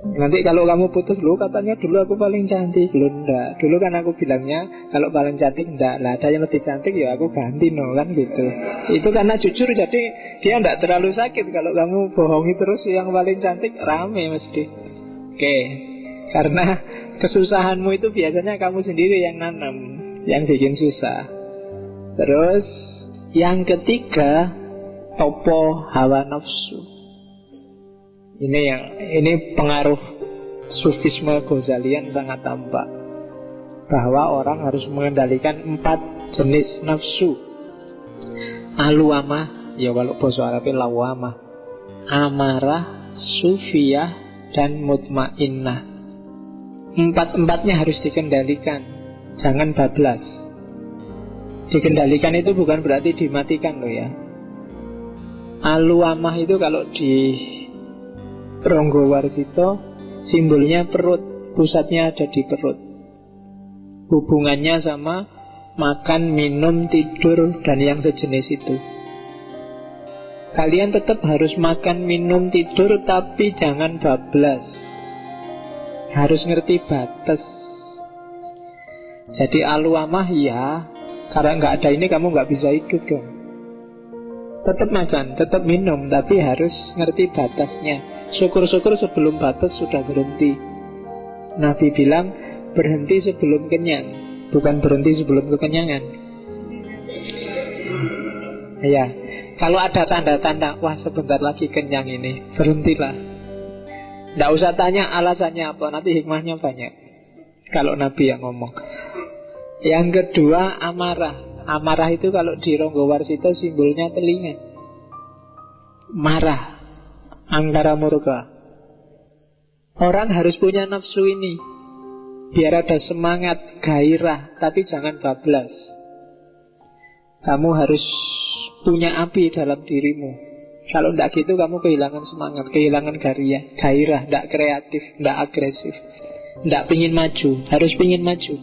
Nanti kalau kamu putus, lu katanya dulu aku paling cantik. Lu enggak. Dulu kan aku bilangnya kalau paling cantik enggak. Lah ada yang lebih cantik ya aku ganti no kan gitu. Itu karena jujur, jadi dia enggak terlalu sakit. Kalau kamu bohongi terus yang paling cantik, rame mesti. Oke. Karena kesusahanmu itu biasanya kamu sendiri yang nanam, yang bikin susah. Terus yang ketiga, topo hawa nafsu. Ini pengaruh Sufisme Ghazalian sangat tampak, bahwa orang harus mengendalikan 4 jenis nafsu. Aluamah, ya kalau bahasa Arabnya lawamah, amarah, sufiyah, dan mutmainnah. 4-4-nya harus dikendalikan, jangan bablas. Dikendalikan itu bukan berarti dimatikan loh ya. Aluamah itu kalau di Ronggowarsito simbolnya perut, pusatnya ada di perut. Hubungannya sama makan, minum, tidur, dan yang sejenis itu. Kalian tetap harus makan, minum, tidur, tapi jangan bablas. Harus ngerti batas. Jadi aluamah ya, karena nggak ada ini kamu nggak bisa hidup dong. Tetap makan, tetap minum, tapi harus ngerti batasnya. Syukur-syukur sebelum batas sudah berhenti. Nabi bilang berhenti sebelum kenyang, bukan berhenti sebelum kekenyangan. Ya, kalau ada tanda-tanda, wah sebentar lagi kenyang ini, berhentilah. Nggak usah tanya alasannya apa, nanti hikmahnya banyak. Kalau Nabi yang ngomong. Yang kedua, amarah. Amarah itu kalau di Ronggowarsito simbolnya telinga. Marah, angkara murka. Orang harus punya nafsu ini, biar ada semangat, gairah, tapi jangan bablas. Kamu harus punya api dalam dirimu. Kalau tidak gitu kamu kehilangan semangat, kehilangan gairah, tidak kreatif, tidak agresif, tidak pingin maju. Harus pingin maju,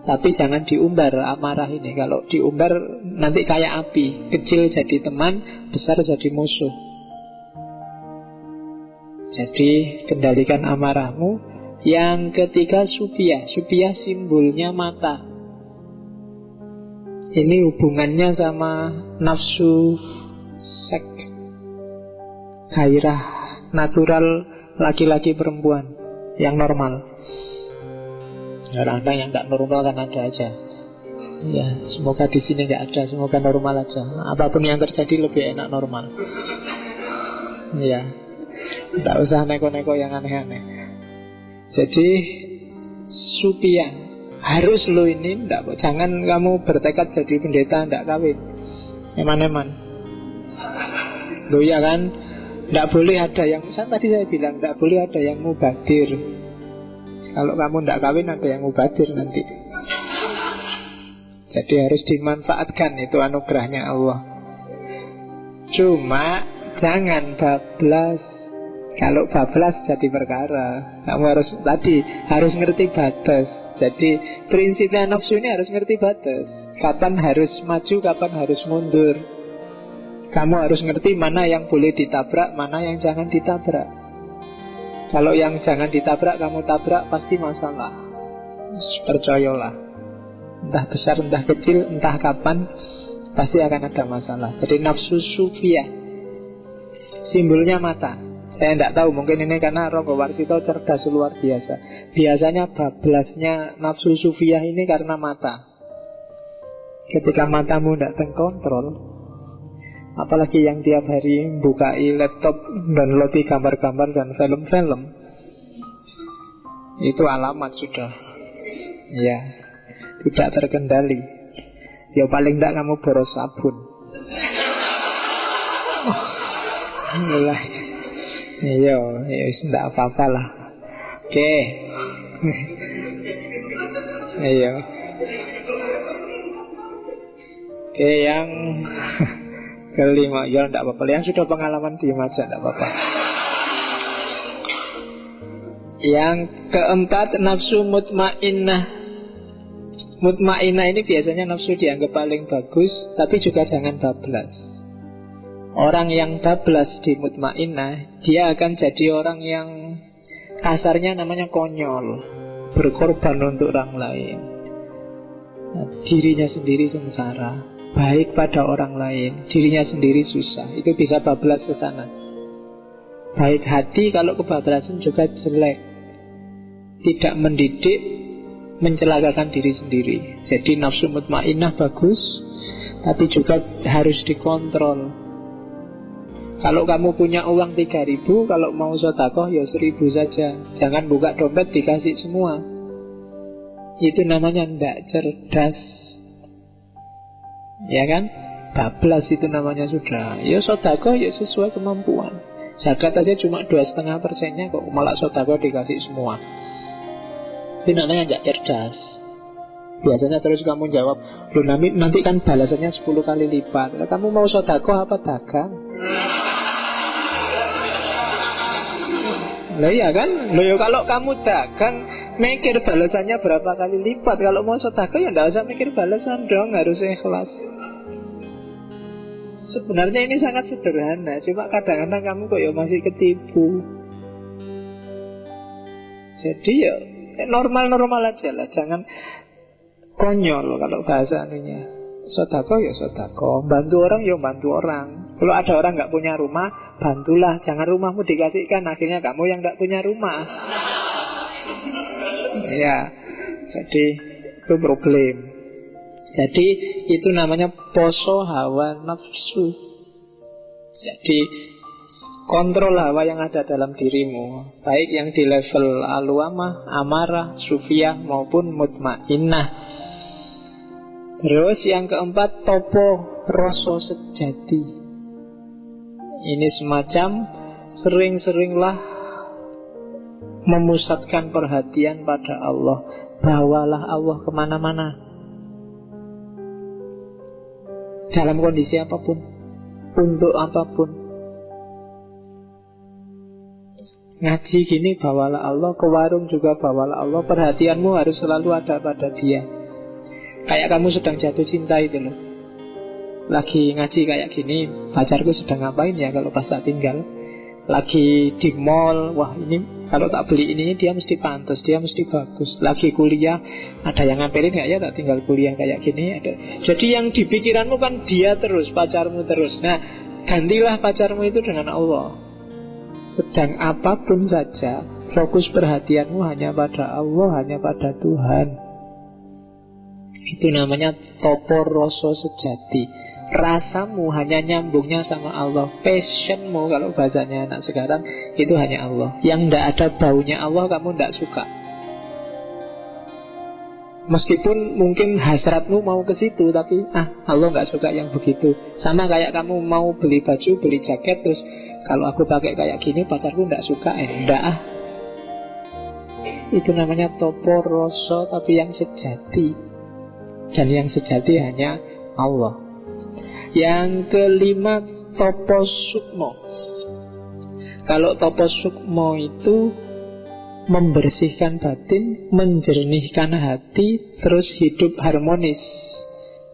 tapi jangan diumbar amarah ini. Kalau diumbar nanti kayak api, kecil jadi teman, besar jadi musuh. Jadi kendalikan amarahmu. Yang ketiga sufiyah. Sufiyah simbolnya mata. Ini hubungannya sama nafsu seks, gairah natural laki-laki perempuan yang normal. Kadang-kadang yang tidak normal kan ada aja. Ya, semoga di sini nggak ada, semoga normal aja. Apapun yang terjadi lebih enak normal. Ya, tidak usah neko-neko yang aneh-aneh. Jadi supia harus lo ini, jangan kamu bertekad jadi pendeta tidak kawin, eman-eman. Lo ya kan, tidak boleh ada yang, tadi saya bilang tidak boleh ada yang mubadir. Kalau kamu tidak kawin ada yang mubadir nanti. Jadi harus dimanfaatkan, itu anugerahnya Allah. Cuma jangan bablas. Kalau bablas jadi perkara. Kamu harus ngerti batas. Jadi prinsipnya nafsu ini harus ngerti batas. Kapan harus maju, kapan harus mundur. Kamu harus ngerti mana yang boleh ditabrak, mana yang jangan ditabrak. Kalau yang jangan ditabrak kamu tabrak, pasti masalah. Percayalah. Entah besar, entah kecil, entah kapan, pasti akan ada masalah. Jadi nafsu sufiyah, simbolnya mata. Saya tidak tahu, mungkin ini karena Ronggo Warsito cerdas luar biasa. Biasanya bablasnya nafsu sufiyah ini karena mata. Ketika matamu tidak terkontrol, apalagi yang tiap hari bukai laptop, downloadi gambar-gambar dan film-film, itu alamat sudah, ya, tidak terkendali. Ya paling tidak kamu boros sabun. Alhamdulillah. Iya, ya tidak apa-apa lah. Oke. Iya. Oke, yang kelima, ya tidak apa-apa. Yang sudah pengalaman diem aja, tidak apa-apa. Yang keempat, nafsu mutmainnah. Mutmainnah ini biasanya nafsu dianggap paling bagus, tapi juga jangan bablas. Orang yang bablas di mutmainnah, dia akan jadi orang yang kasarnya namanya konyol, berkorban untuk orang lain. Nah, dirinya sendiri sengsara, baik pada orang lain, dirinya sendiri susah. Itu bisa bablas ke sana. Baik hati, kalau kebablasan juga jelek, tidak mendidik, mencelakakan diri sendiri. Jadi nafsu mutmainnah bagus, tapi juga harus dikontrol. Kalau kamu punya uang 3.000, kalau mau sedekah ya 1.000 saja. Jangan buka dompet dikasih semua. Itu namanya tidak cerdas. Ya kan? Bablas itu namanya sudah. Ya sedekah ya sesuai kemampuan. Zakat aja cuma 2,5%-nya kok, malah sedekah dikasih semua. Itu namanya tidak cerdas. Biasanya terus kamu jawab, loh nanti kan balasannya 10 kali lipat. Kamu mau sedekah apa dagang? Loh ya kan? Loh ya kalau kamu dagang, mikir balasannya berapa kali lipat. Kalau mau sedekah ya tidak usah mikir balasan dong, harus ikhlas. Sebenarnya ini sangat sederhana, cuma kadang-kadang kamu kok ya masih ketipu. Jadi ya normal-normal aja lah, jangan konyol kalau bahasa anunya. Sedekah ya sedekah, bantu orang ya bantu orang. Kalau ada orang nggak punya rumah, bantulah, jangan rumahmu dikasihkan, akhirnya kamu yang nggak punya rumah. Ya, jadi itu problem. Jadi itu namanya poso hawa nafsu. Jadi kontrol hawa yang ada dalam dirimu, baik yang di level alwamah, amarah, sufiyah maupun mutmainnah. Terus yang keempat, topo rasa sejati. Ini semacam sering-seringlah memusatkan perhatian pada Allah. Bawalah Allah kemana-mana, dalam kondisi apapun, untuk apapun. Ngaji gini bawalah Allah, ke warung juga bawalah Allah. Perhatianmu harus selalu ada pada Dia. Kayak kamu sedang jatuh cinta itu loh. Lagi ngaji kayak gini, pacarku sedang ngapain ya kalau pas tak tinggal. Lagi di mall, wah ini kalau tak beli ini dia mesti pantas, dia mesti bagus. Lagi kuliah, ada yang ngambilin gak ya tak tinggal kuliah kayak gini ada. Jadi yang di pikiranmu kan dia terus, pacarmu terus. Nah, gantilah pacarmu itu dengan Allah. Sedang apapun saja, fokus perhatianmu hanya pada Allah, hanya pada Tuhan. Itu namanya topo rasa sejati. Rasamu hanya nyambungnya sama Allah. Passionmu kalau bahasanya anak sekarang itu hanya Allah. Yang tidak ada baunya Allah kamu tidak suka. Meskipun mungkin hasratmu mau ke situ, tapi Allah nggak suka yang begitu. Sama kayak kamu mau beli baju, beli jaket, terus kalau aku pakai kayak gini pacarku nggak suka, enggak. Itu namanya topo rasa tapi yang sejati. Dan yang sejati hanya Allah. Yang kelima, topo sukmo. Kalau topo sukmo itu membersihkan batin, menjernihkan hati, terus hidup harmonis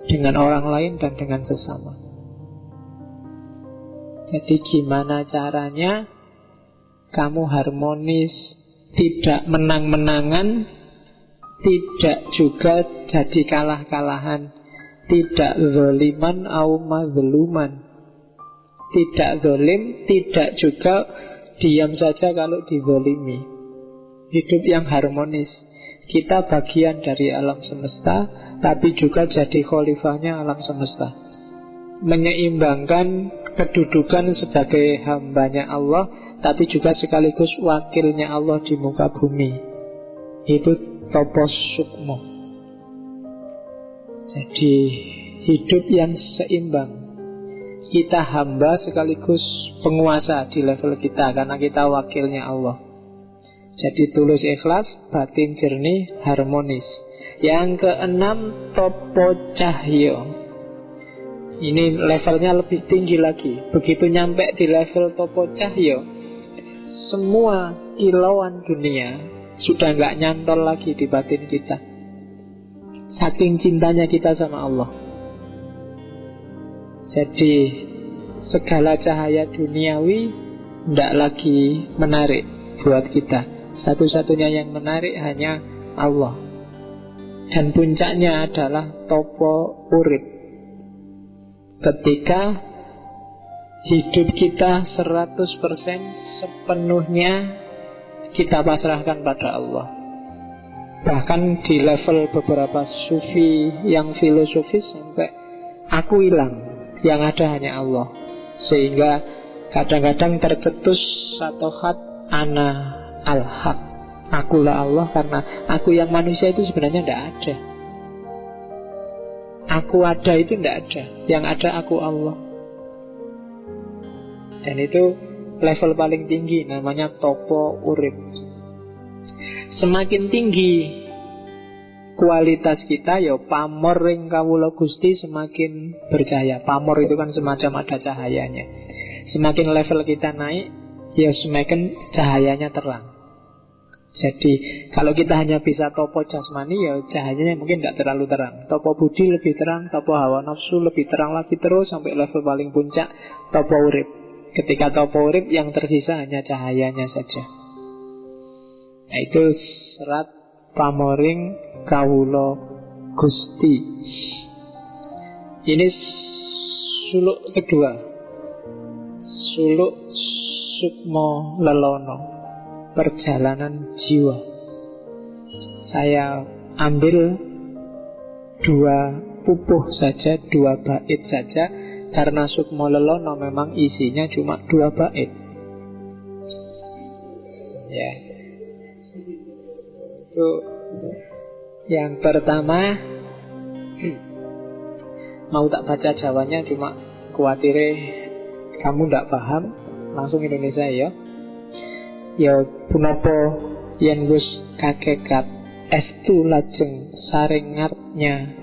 dengan orang lain dan dengan sesama. Jadi gimana caranya kamu harmonis, tidak menang-menangan, tidak juga jadi kalah-kalahan, tidak zoliman au mazluman, tidak zolim, tidak juga diam saja kalau dizolimi. Hidup yang harmonis. Kita bagian dari alam semesta, tapi juga jadi khalifahnya alam semesta, menyeimbangkan kedudukan sebagai hambanya Allah, tapi juga sekaligus wakilnya Allah di muka bumi. Itu topo sukmo. Jadi hidup yang seimbang. Kita hamba sekaligus penguasa di level kita, karena kita wakilnya Allah. Jadi tulus ikhlas, batin jernih, harmonis. Yang keenam, topo cahyo. Ini levelnya lebih tinggi lagi. Begitu nyampe di level topo cahyo, semua kilauan dunia sudah nggak nyantol lagi di batin kita. Saking cintanya kita sama Allah. Jadi segala cahaya duniawi tidak lagi menarik buat kita. Satu-satunya yang menarik hanya Allah. Dan puncaknya adalah topo urip. Ketika hidup kita 100% sepenuhnya kita pasrahkan pada Allah. Bahkan di level beberapa sufi yang filosofis sampai aku hilang, yang ada hanya Allah. Sehingga kadang-kadang tercetus satu khat ana al-haq, akulah Allah, karena aku yang manusia itu sebenarnya tidak ada. Aku ada itu tidak ada, yang ada aku Allah. Dan itu level paling tinggi, namanya topo urip. Semakin tinggi kualitas kita, ya pamor ring kawula Gusti semakin bercahaya. Pamor itu kan semacam ada cahayanya. Semakin level kita naik, ya semakin cahayanya terang. Jadi kalau kita hanya bisa topo jasmani, ya cahayanya mungkin tidak terlalu terang. Topo budi lebih terang, topo hawa nafsu lebih terang lagi, terus sampai level paling puncak topo urip. Ketika topo urip, yang tersisa hanya cahayanya saja. Nah, itu serat pamoring kawula Gusti. Ini suluk kedua, suluk sukmo lelono, perjalanan jiwa. Saya ambil 2 pupuh saja, 2 bait saja, karena sukmo lelono memang isinya cuma 2 bait. Ya. Itu yang pertama. Mau tak baca Jawanya, cuma khawatir kamu tidak paham. Langsung Indonesia ya. Ya punapa yen wis kakekat estu lajeng sarengatnya.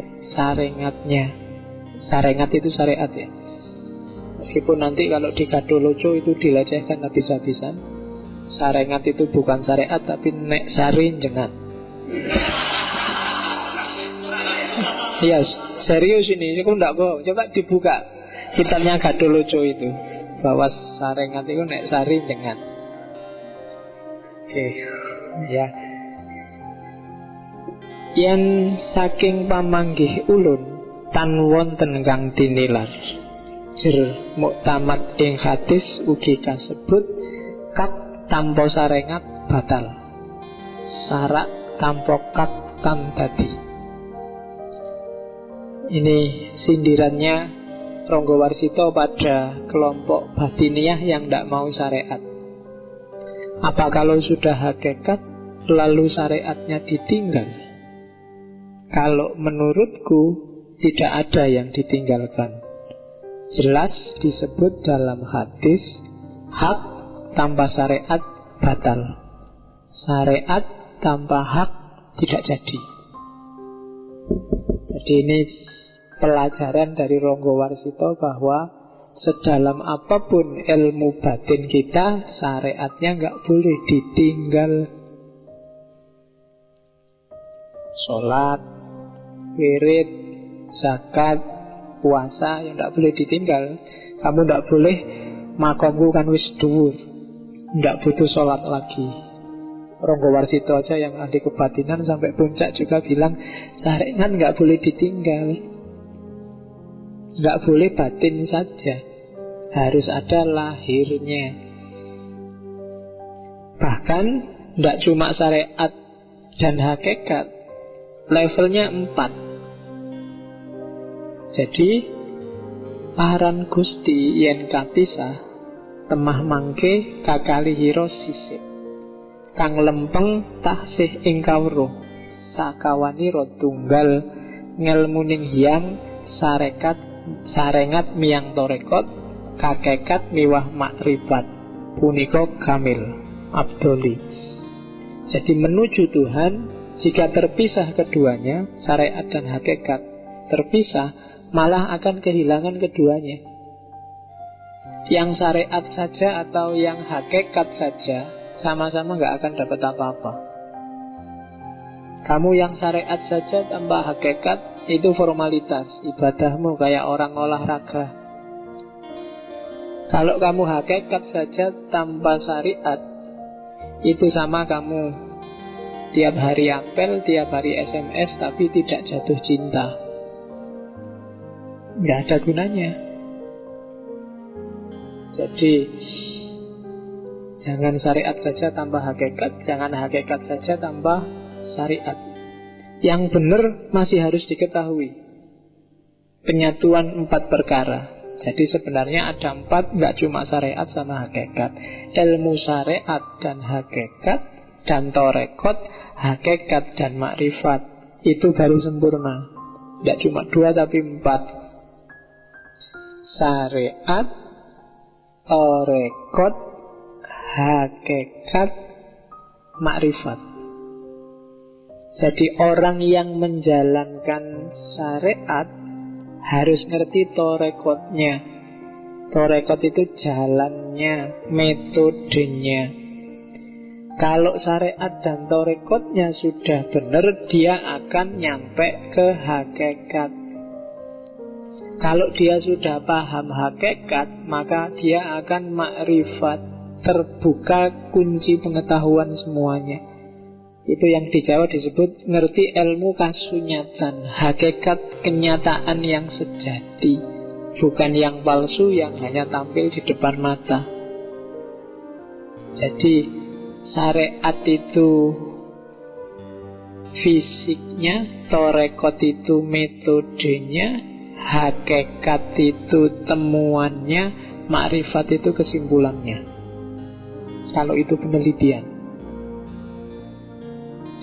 Sarengat itu syariat ya. Meskipun nanti kalau di Kadoloco itu dilecehkan habis-habisan. Sarengat itu bukan syariat, tapi nek sari jengat. Iya, serius ini, aku enggak bohong. Coba dibuka kitabnya Kadoloco itu, bahwa sarengat itu nek sari jengat. Oke, ya. Yen saking pamanggih ulun tan wonten kang tinilar. Jir muktamad ing hadis ugi kasebut kat tanpa sarengat batal. Sarak tanpa kat tam tadi. Ini sindirannya Ronggo Warsito pada kelompok batiniah yang tidak mau syariat. Apa kalau sudah hakikat lalu syariatnya ditinggal? Kalau menurutku tidak ada yang ditinggalkan. Jelas disebut dalam hadis, hak tanpa syariat batal. Syariat tanpa hak tidak jadi. Jadi ini pelajaran dari Ronggo Warsito bahwa sedalam apapun ilmu batin kita, syariatnya nggak boleh ditinggal. Sholat, wirid, zakat, puasa yang nggak boleh ditinggal. Kamu nggak boleh makomku kan wis dhuwur, Nggak butuh sholat lagi. Ronggo Warsito aja yang ahli kebatinan sampai puncak juga bilang syariat nggak boleh ditinggal, nggak boleh batin saja, harus ada lahirnya. Bahkan nggak cuma syariat dan hakikat, levelnya 4. Jadi paran Gusti yen kapisah temah mangke kakali hiro sisik kang lempeng taksih ing kawruh sakawanira tunggal ngelmuning hiyang sarengat miyang torekot kakekat miwah makrifat punika kamil abdoli. Jadi menuju Tuhan, jika terpisah keduanya, syariat dan hakikat terpisah, malah akan kehilangan keduanya. Yang syariat saja atau yang hakikat saja sama-sama gak akan dapat apa-apa. Kamu yang syariat saja tanpa hakikat, itu formalitas, ibadahmu kayak orang olahraga. Kalau kamu hakikat saja tanpa syariat, itu sama kamu tiap hari apel, tiap hari SMS, tapi tidak jatuh cinta. Nggak ada gunanya. Jadi jangan syariat saja tanpa hakikat, jangan hakikat saja tanpa syariat. Yang benar masih harus diketahui, penyatuan 4 perkara. Jadi sebenarnya ada 4, nggak cuma syariat sama hakikat. Ilmu syariat dan hakikat, dan torekot, hakikat dan makrifat, itu baru sempurna. Nggak cuma 2 tapi 4. Syariat, torekot, hakikat, makrifat. Jadi orang yang menjalankan syariat harus ngerti torekotnya. Torekot itu jalannya, metodenya. Kalau syariat dan torekotnya sudah benar, dia akan nyampe ke hakikat. Kalau dia sudah paham hakikat, maka dia akan makrifat, terbuka kunci pengetahuan semuanya. Itu yang di Jawa disebut ngerti ilmu kasunyatan, hakikat kenyataan yang sejati, bukan yang palsu yang hanya tampil di depan mata. Jadi syariat itu fisiknya, torekot itu metodenya, hakikat itu temuannya, makrifat itu kesimpulannya. Kalau itu penelitian.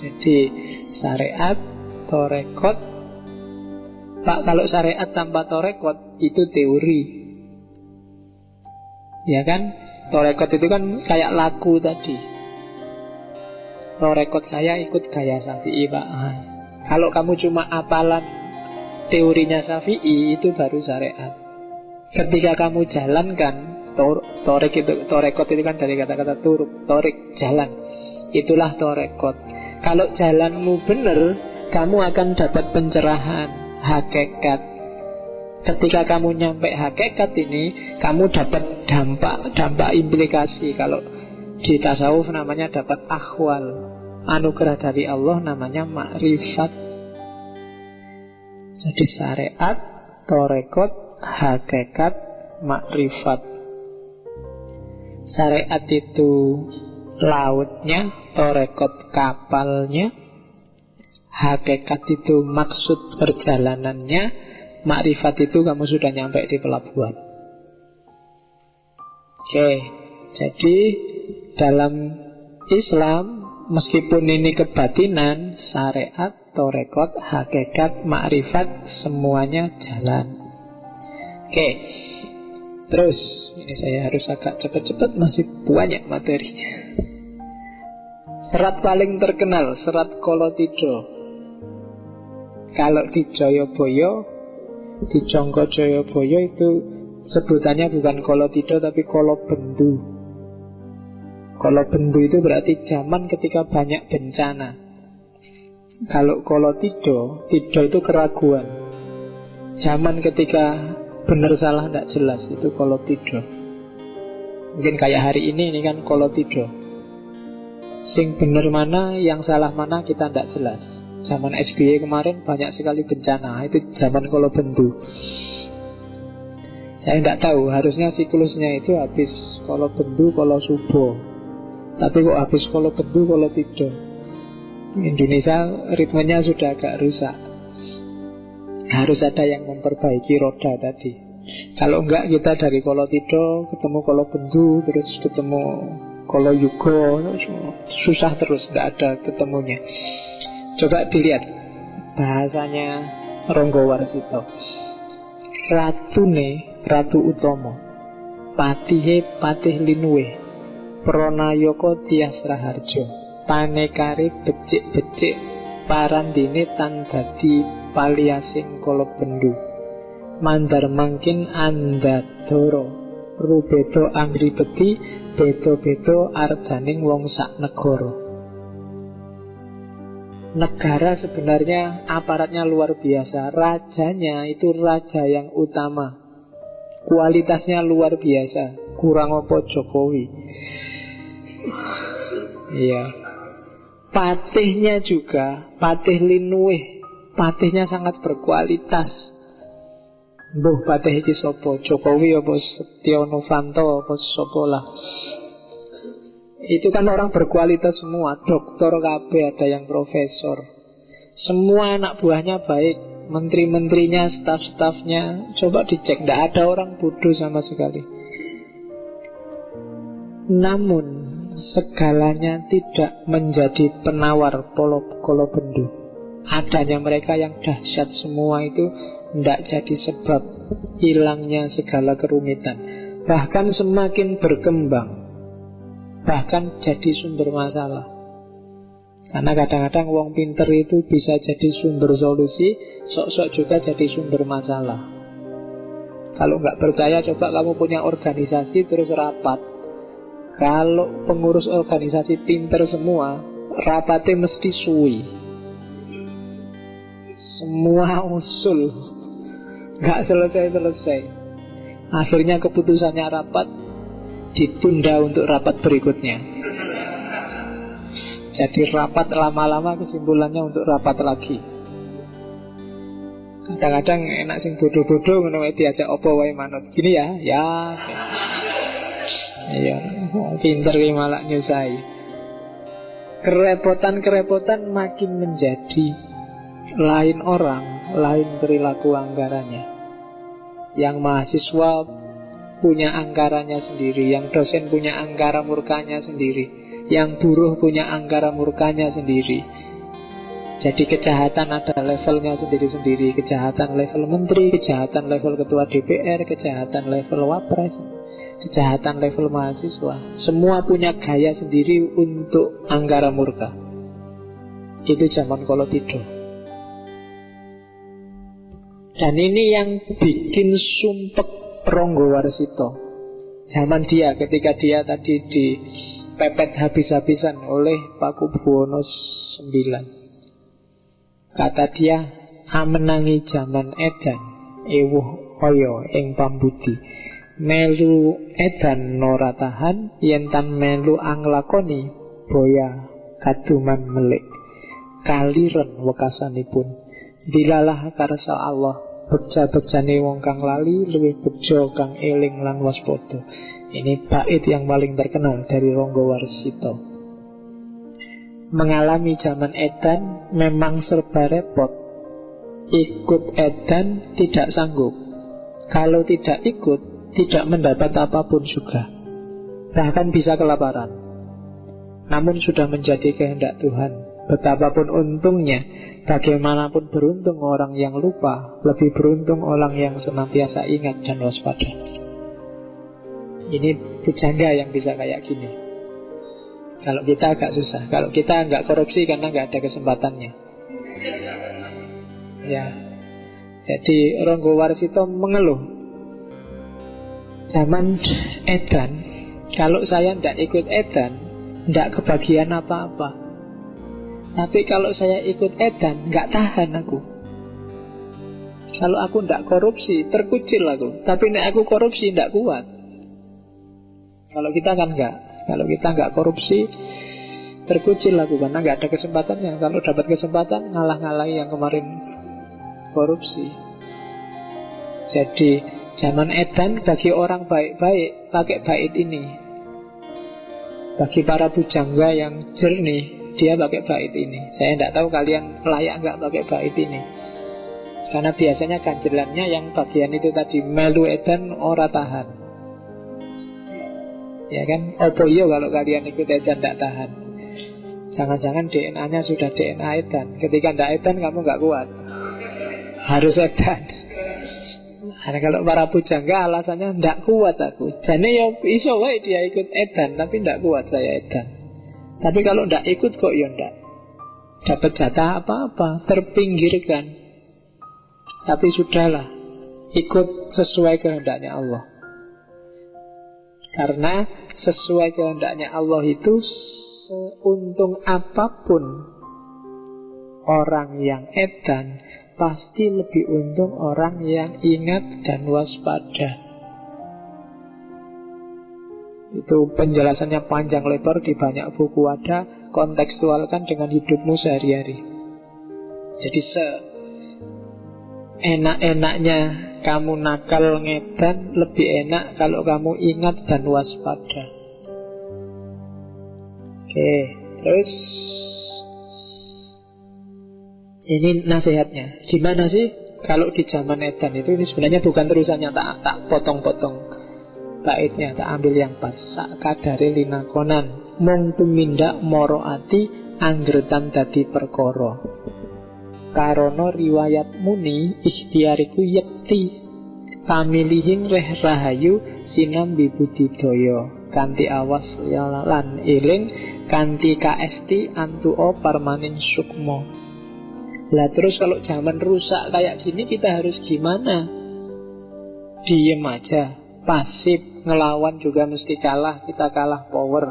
Jadi syariat, torekot. Pak, kalau syariat tanpa torekot itu teori, ya kan? Torekot itu kan kayak laku tadi. Torekot saya ikut gaya Syafi'i, Pak. Kalau kamu cuma apalan teorinya Syafi'i, itu baru syariat. Ketika kamu jalankan, torekot itu kan dari kata-kata turuk, torik, jalan. Itulah torekot. Kalau jalanmu benar, kamu akan dapat pencerahan, hakikat. Ketika kamu nyampe hakikat ini, kamu dapat dampak implikasi. Kalau di tasawuf namanya dapat akhwal, anugerah dari Allah namanya makrifat. Jadi syariat, torekot, hakikat, makrifat. Syariat itu lautnya, torekot kapalnya, hakikat itu maksud perjalanannya, makrifat itu kamu sudah nyampe di pelabuhan. Oke, jadi dalam Islam, meskipun ini kebatinan, syariat, torekot, hakikat, makrifat, semuanya jalan. Oke, terus ini saya harus agak cepat-cepat, masih banyak materinya. Serat paling terkenal, serat Kolotidho. Kalau di Joyoboyo, di Jongko Joyoboyo itu sebutannya bukan Kolotidho tapi Kolobendu. Kolobendu itu berarti zaman ketika banyak bencana. Kalau Kolotidho, Tidho itu keraguan. Zaman ketika benar salah tidak jelas, itu Kolotidho. Mungkin kayak hari ini kan Kolotido. Sing bener mana, yang salah mana kita tidak jelas. Zaman SBY kemarin banyak sekali bencana. Itu zaman Kolobendu. Saya tidak tahu, harusnya siklusnya itu habis Kolobendu, Kolosubo. Tapi kok habis Kolobendu, Kolotido. Indonesia ritmenya sudah agak rusak. Harus ada yang memperbaiki roda tadi. Kalau enggak kita dari Kolotido ketemu Kolobendu, terus ketemu Koloyugo, susah terus, tidak ada ketemunya. Coba dilihat bahasanya Ronggo Warsito. Ratune Ratu Utomo, Patihe Patih Linuwe, Pranayaka Tias Raharjo, Panekare becik-becik parandine tan dadi paliasing Kolobendu, Mandar mangkin andadara, rubedo angribeti, bedo-bedo ardaning wong sak negara. Negara sebenarnya aparatnya luar biasa. Rajanya itu raja yang utama, kualitasnya luar biasa. Kurang apa Jokowi? Iya. Patihnya juga, Patih Linuwih, patihnya sangat berkualitas. Mbuh patih iki sapa? Jokowi apa Setyo Novanto apa sapa lah. Itu kan orang berkualitas semua, doktor kabeh, ada yang profesor. Semua anak buahnya baik, menteri-menterinya, staf-stafnya, coba dicek, tidak ada orang bodoh sama sekali. Namun segalanya tidak menjadi penawar Kolobendu. Adanya mereka yang dahsyat semua itu tidak jadi sebab hilangnya segala kerumitan. Bahkan semakin berkembang, bahkan jadi sumber masalah. Karena kadang-kadang wong pinter itu bisa jadi sumber solusi, sok-sok juga jadi sumber masalah. Kalau nggak percaya, coba kamu punya organisasi terus rapat. Kalau pengurus organisasi pinter semua, rapatnya mesti suwi. Semua usul nggak selesai-selesai. Akhirnya keputusannya rapat ditunda untuk rapat berikutnya. Jadi rapat lama-lama kesimpulannya untuk rapat lagi. Kadang-kadang enak sing bodoh-bodoh ngono diajak opo wae manut. Gini ya. Iya, pinter ki malah nyusai. Kerepotan-kerepotan makin menjadi lain orang, lain perilaku anggarannya. Yang mahasiswa punya anggarannya sendiri, yang dosen punya anggaran murkanya sendiri, yang buruh punya anggaran murkanya sendiri. Jadi kejahatan ada levelnya sendiri-sendiri. Kejahatan level menteri, kejahatan level ketua DPR, kejahatan level wapres, kejahatan level mahasiswa. Semua punya gaya sendiri untuk anggaran murka. Itu zaman Kolotido. Dan ini yang bikin sumpek Ronggo Warsito. Zaman dia, ketika dia tadi dipepet habis-habisan oleh Pakubuwono IX. Kata dia, amenangi zaman edan, ewuh oyo ing pambudi. Melu edan nora tahan, yentan melu anglakoni, boya kaduman melik. Kaliren wekasanipun, dilalah karsa Allah, beja-bejane wong kang lali, luwih bejo kang eling lan waspada. Ini bait yang paling terkenal dari Ronggo Warsito. Mengalami zaman edan memang serba repot. Ikut edan tidak sanggup. Kalau tidak ikut, tidak mendapat apapun juga. Bahkan bisa kelaparan. Namun sudah menjadi kehendak Tuhan. Betapapun untungnya, bagaimanapun beruntung orang yang lupa, lebih beruntung orang yang senantiasa ingat dan waspada. Ini pujangga yang bisa kayak gini. Kalau kita agak susah. Kalau kita nggak korupsi karena nggak ada kesempatannya. Ya. Jadi Ronggo Warsito mengeluh. Zaman edan, kalau saya tidak ikut edan, tidak kebagian apa-apa. Tapi kalau saya ikut edan, nggak tahan aku. Kalau aku tidak korupsi, terkucil aku. Tapi nek aku korupsi, tidak kuat. Kalau kita kan enggak. Kalau kita enggak korupsi, terkucil aku karena enggak ada kesempatannya. Kalau dapat kesempatan, ngalah-ngalahi yang kemarin korupsi. Jadi zaman edan bagi orang baik-baik pakai bait ini. Bagi para pujangga yang jernih, dia pakai bait ini. Saya tidak tahu kalian layak enggak pakai bait ini. Karena biasanya ganjelannya yang bagian itu tadi, melu edan ora tahan. Ya kan, opo iyo kalau kalian ikut edan tidak tahan. Jangan-jangan DNA-nya sudah DNA edan. Ketika tidak edan kamu nggak kuat, harus edan. Karena kalau para pujangga alasannya tidak kuat aku. Jadi ya iso wae dia ikut edan, tapi tidak kuat saya edan. Tapi kalau tidak ikut kok ya tidak dapat jatah apa-apa, terpinggirkan. Tapi sudahlah, ikut sesuai kehendaknya Allah. Karena sesuai kehendaknya Allah itu, seuntung apapun orang yang edan, pasti lebih untung orang yang ingat dan waspada. Itu penjelasannya panjang lebar di banyak buku ada. Kontekstualkan dengan hidupmu sehari-hari. Jadi enak-enaknya kamu nakal ngedan, lebih enak kalau kamu ingat dan waspada. Oke, terus ini nasihatnya. Gimana sih kalau di zaman edan itu? Ini sebenarnya bukan terusannya, tak potong-potong baitnya, tak ambil yang pas. Sak kadare linakonan mung tumindak moro ati anggretan dadi perkara. Karono riwayat muni ikhtiariku yekti pamilihin reh rahayu sinambi budidaya kanthi awas lan eling kanthi kaesti antuo parmaning sukmo. Lah terus kalau zaman rusak kayak gini kita harus gimana? Diem aja, pasif, ngelawan juga mesti kalah, kita kalah power.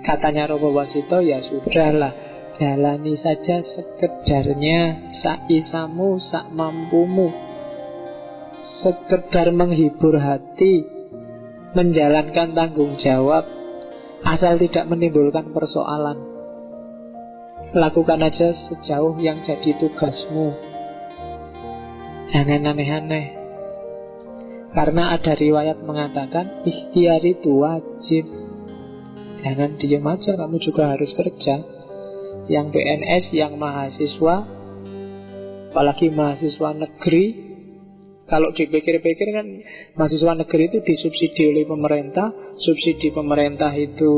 Katanya Robo Wasito, ya sudahlah, jalani saja sekedarnya, saisamu, sak mampumu. Sekedar menghibur hati, menjalankan tanggung jawab, asal tidak menimbulkan persoalan. Lakukan aja sejauh yang jadi tugasmu. Jangan aneh-aneh. Karena ada riwayat mengatakan ikhtiar itu wajib. Jangan diem aja, kamu juga harus kerja. Yang PNS, yang mahasiswa, apalagi mahasiswa negeri, kalau dipikir-pikir kan mahasiswa negeri itu disubsidi oleh pemerintah. Subsidi pemerintah itu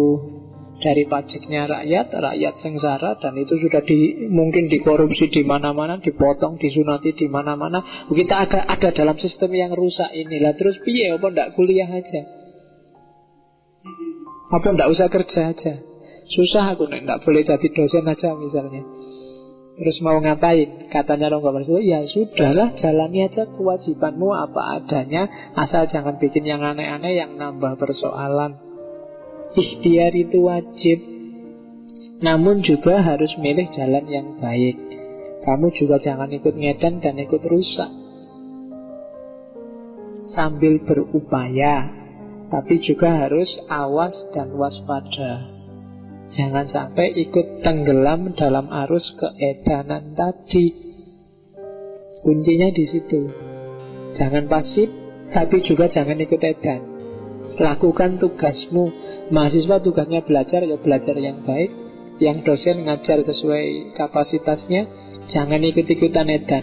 dari pajaknya rakyat sengsara, dan itu sudah mungkin dikorupsi di mana-mana, dipotong, disunati di mana-mana. Kita ada dalam sistem yang rusak inilah. Terus piye? Apa ndak kuliah aja? Apa ndak usah kerja aja? Susah aku ndak boleh jadi dosen aja misalnya. Terus mau ngapain? Katanya Rongga Warsito, ya sudahlah, jalani aja kewajibanmu apa adanya, asal jangan bikin yang aneh-aneh yang nambah persoalan. Ikhtiar itu wajib, namun juga harus milih jalan yang baik. Kamu juga jangan ikut ngedan dan ikut rusak. Sambil berupaya, tapi juga harus awas dan waspada. Jangan sampai ikut tenggelam dalam arus keedanan tadi. Kuncinya di situ. Jangan pasif, tapi juga jangan ikut edan. Lakukan tugasmu. Mahasiswa tugasnya belajar, ya belajar yang baik. Yang dosen ngajar sesuai kapasitasnya. Jangan ikut-ikutan edan,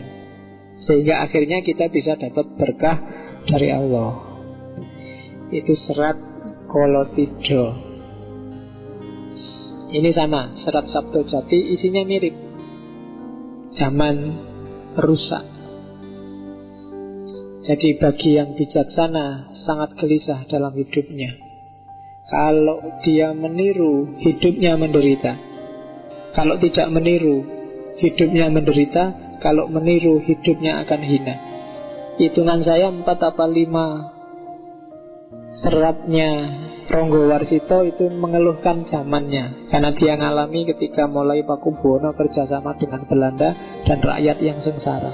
sehingga akhirnya kita bisa dapat berkah dari Allah. Itu serat Kolotidho. Ini sama, serat Sabto Jati, isinya mirip. Zaman rusak. Jadi bagi yang bijaksana sangat gelisah dalam hidupnya. Kalau dia meniru, hidupnya menderita. Kalau tidak meniru, hidupnya menderita. Kalau meniru, hidupnya akan hina. Hitungan saya 4 apa 5 seratnya Ronggo Warsito itu mengeluhkan zamannya. Karena dia ngalami ketika mulai Pakubuwono kerjasama dengan Belanda dan rakyat yang sengsara.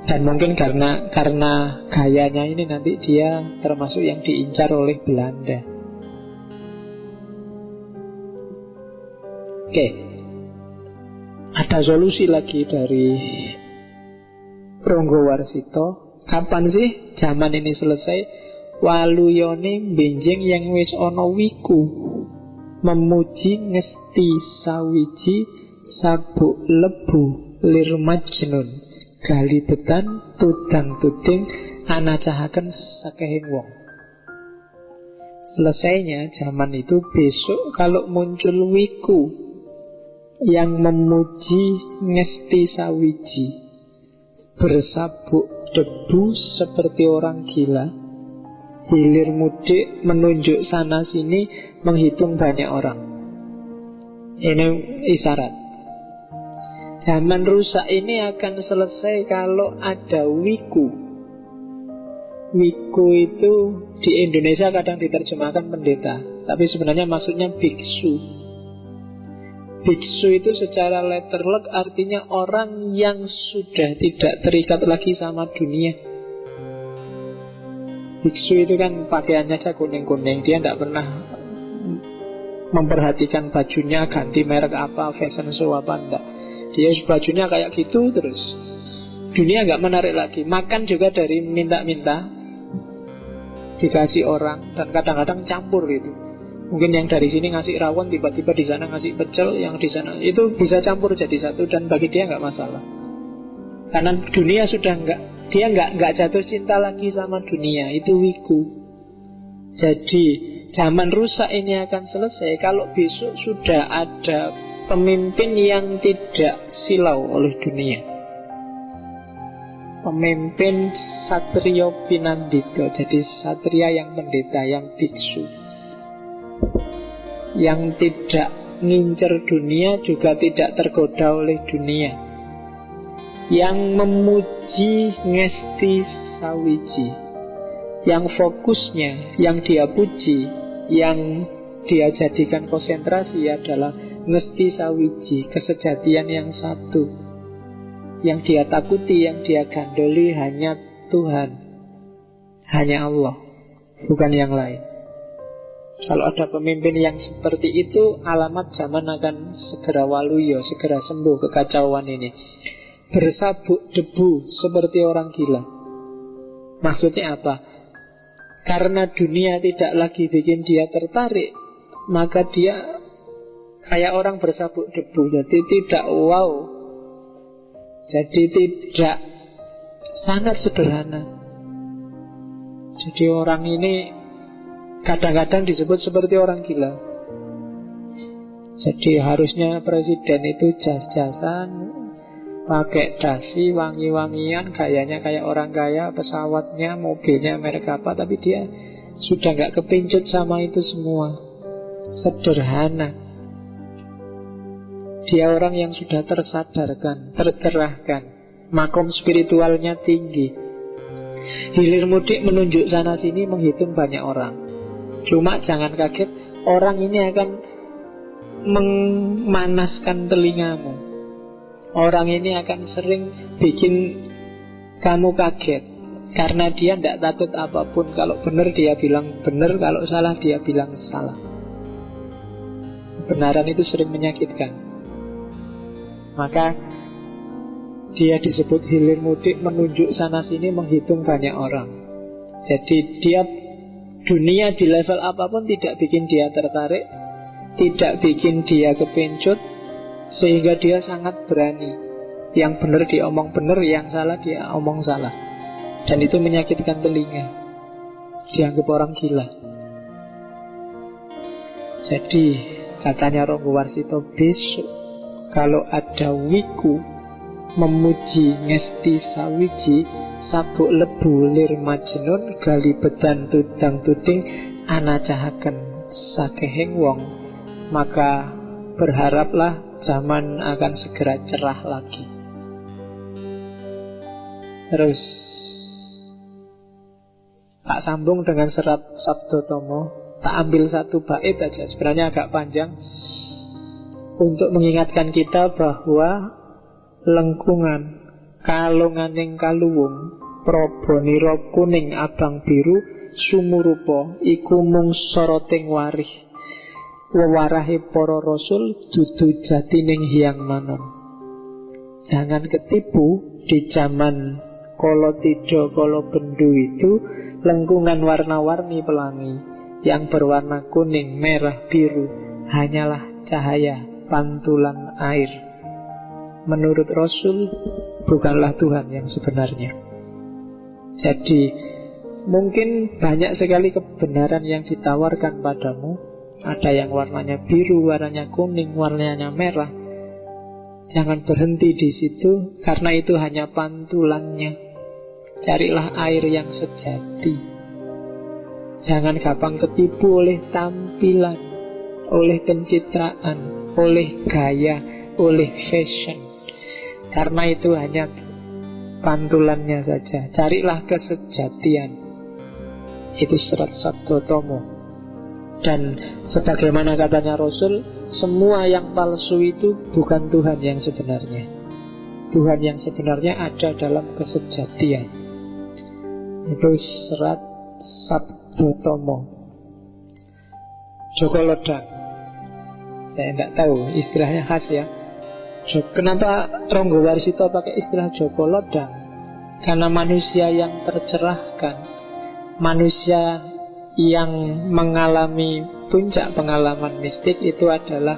Dan mungkin karena gayanya ini nanti dia termasuk yang diincar oleh Belanda. Oke. Ada solusi lagi dari Ronggowarsito. Kapan sih zaman ini selesai? Waluyone benjing yang wis ono wiku, memuji ngesti sawiji sabuk lebu lir majnun, galibetan tudang tuding anacahaken sakehing wong. Selesainya zaman itu besok kalau muncul wiku yang memuji ngesti sawiji, bersabuk debu seperti orang gila, hilir mudik menunjuk sana sini, menghitung banyak orang. Ini isyarat zaman rusak ini akan selesai kalau ada wiku. Wiku itu di Indonesia kadang diterjemahkan pendeta, tapi sebenarnya maksudnya biksu. Biksu itu secara letterlock artinya orang yang sudah tidak terikat lagi sama dunia. Biksu itu kan pakaiannya aja kuning-kuning, dia tidak pernah memperhatikan bajunya ganti merek apa, fashion show apa, enggak. Dia bajunya kayak gitu terus. Dunia nggak menarik lagi. Makan juga dari minta-minta, dikasih orang, dan kadang-kadang campur gitu. Mungkin yang dari sini ngasih rawon, tiba-tiba di sana ngasih pecel, yang di sana itu bisa campur jadi satu, dan bagi dia nggak masalah. Karena dunia sudah dia nggak jatuh cinta lagi sama dunia. Itu wiku. Jadi zaman rusak ini akan selesai kalau besok sudah ada pemimpin yang tidak silau oleh dunia. Pemimpin Satrio Pinandito. Jadi satria yang pendeta, yang biksu, yang tidak ngincer dunia, juga tidak tergoda oleh dunia, yang memuji ngesti sawiji, yang fokusnya, yang dia puji, yang dia jadikan konsentrasi adalah ngesti sawiji, kesejatian yang satu. Yang dia takuti, yang dia gandoli hanya Tuhan, hanya Allah, bukan yang lain. Kalau ada pemimpin yang seperti itu, alamat zaman akan segera waluyo, segera sembuh kekacauan ini. Bersabuk debu seperti orang gila. Maksudnya apa? Karena dunia tidak lagi bikin dia tertarik, maka dia kayak orang bersabuk debu. Jadi tidak wow, jadi tidak, sangat sederhana. Jadi orang ini kadang-kadang disebut seperti orang gila. Jadi harusnya presiden itu jas-jasan, pakai dasi, wangi-wangian, gayanya kayak orang kaya, pesawatnya, mobilnya merek apa, tapi dia sudah nggak kepincut sama itu semua. Sederhana. Dia orang yang sudah tersadarkan, tercerahkan, makom spiritualnya tinggi. Hilir mudik menunjuk sana sini, menghitung banyak orang. Cuma jangan kaget, orang ini akan memanaskan telingamu. Orang ini akan sering bikin kamu kaget, karena dia tidak takut apapun. Kalau benar dia bilang benar, kalau salah dia bilang salah. Kebenaran itu sering menyakitkan. Maka dia disebut hilir mudik, menunjuk sana sini, menghitung banyak orang. Jadi dia, dunia di level apapun tidak bikin dia tertarik, tidak bikin dia kepincut, sehingga dia sangat berani. Yang benar dia omong benar, yang salah dia omong salah. Dan itu menyakitkan telinga. Dianggap orang gila. Jadi katanya Ronggowarsito, besok kalau ada wiku memuji ngesti sawiji, sabuk lebu lir majnun, galibetan tudang tuding anacahaken sakehing wong, maka berharaplah zaman akan segera cerah lagi. Terus tak sambung dengan serat Sabdotomo, tak ambil satu bait aja, sebenarnya agak panjang, untuk mengingatkan kita bahwa lengkungan kalunganing kaluwung, prabonira kuning abang biru, sumurupa iku mung soroting warih. Wewarahe para rasul dudu jatining hyang manon. Jangan ketipu di zaman kala tidha kala bendu itu, lengkungan warna-warni pelangi yang berwarna kuning, merah, biru hanyalah cahaya pantulan air. Menurut Rasul, bukanlah Tuhan yang sebenarnya. Jadi mungkin banyak sekali kebenaran yang ditawarkan padamu. Ada yang warnanya biru, warnanya kuning, warnanya merah. Jangan berhenti di situ, karena itu hanya pantulannya. Carilah air yang sejati. Jangan gampang ketipu oleh tampilan, oleh pencitraan, oleh gaya, oleh fashion. Karena itu hanya pantulannya saja. Carilah kesejatian. Itu Serat Sabdotomo. Dan sebagaimana katanya Rasul, semua yang palsu itu bukan Tuhan yang sebenarnya. Tuhan yang sebenarnya ada dalam kesejatian. Itu Serat Sabdotomo. Joko Lodang, saya tidak tahu istilahnya khas ya. Kenapa Ronggo Warsito pakai istilah Joko Lodang? Karena manusia yang tercerahkan, manusia yang mengalami puncak pengalaman mistik itu adalah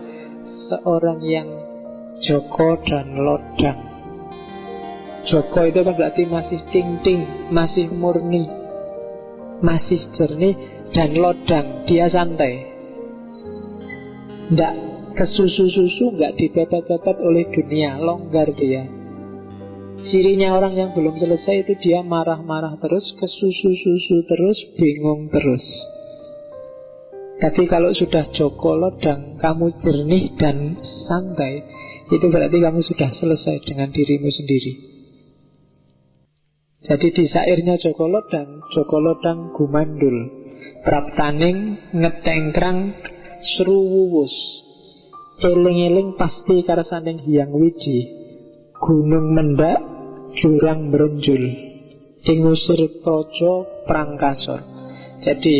seorang yang Joko dan Lodang. Joko itu kan berarti masih ting-ting, masih murni, masih jernih. Dan Lodang, dia santai, tidak kesusu-susu, nggak dipepet-pepet oleh dunia, longgar dia. Cirinya orang yang belum selesai itu dia marah-marah terus, kesusu-susu terus, bingung terus. Tapi kalau sudah Joko Lodang, kamu jernih dan santai, itu berarti kamu sudah selesai dengan dirimu sendiri. Jadi di syairnya Joko Lodang gumandul, praptaning ngetengkrang sruwuwus, eling-eling pasti karsaning hyang wiji, gunung mendak jurang merenjul, ingusir projo prangkasor. Jadi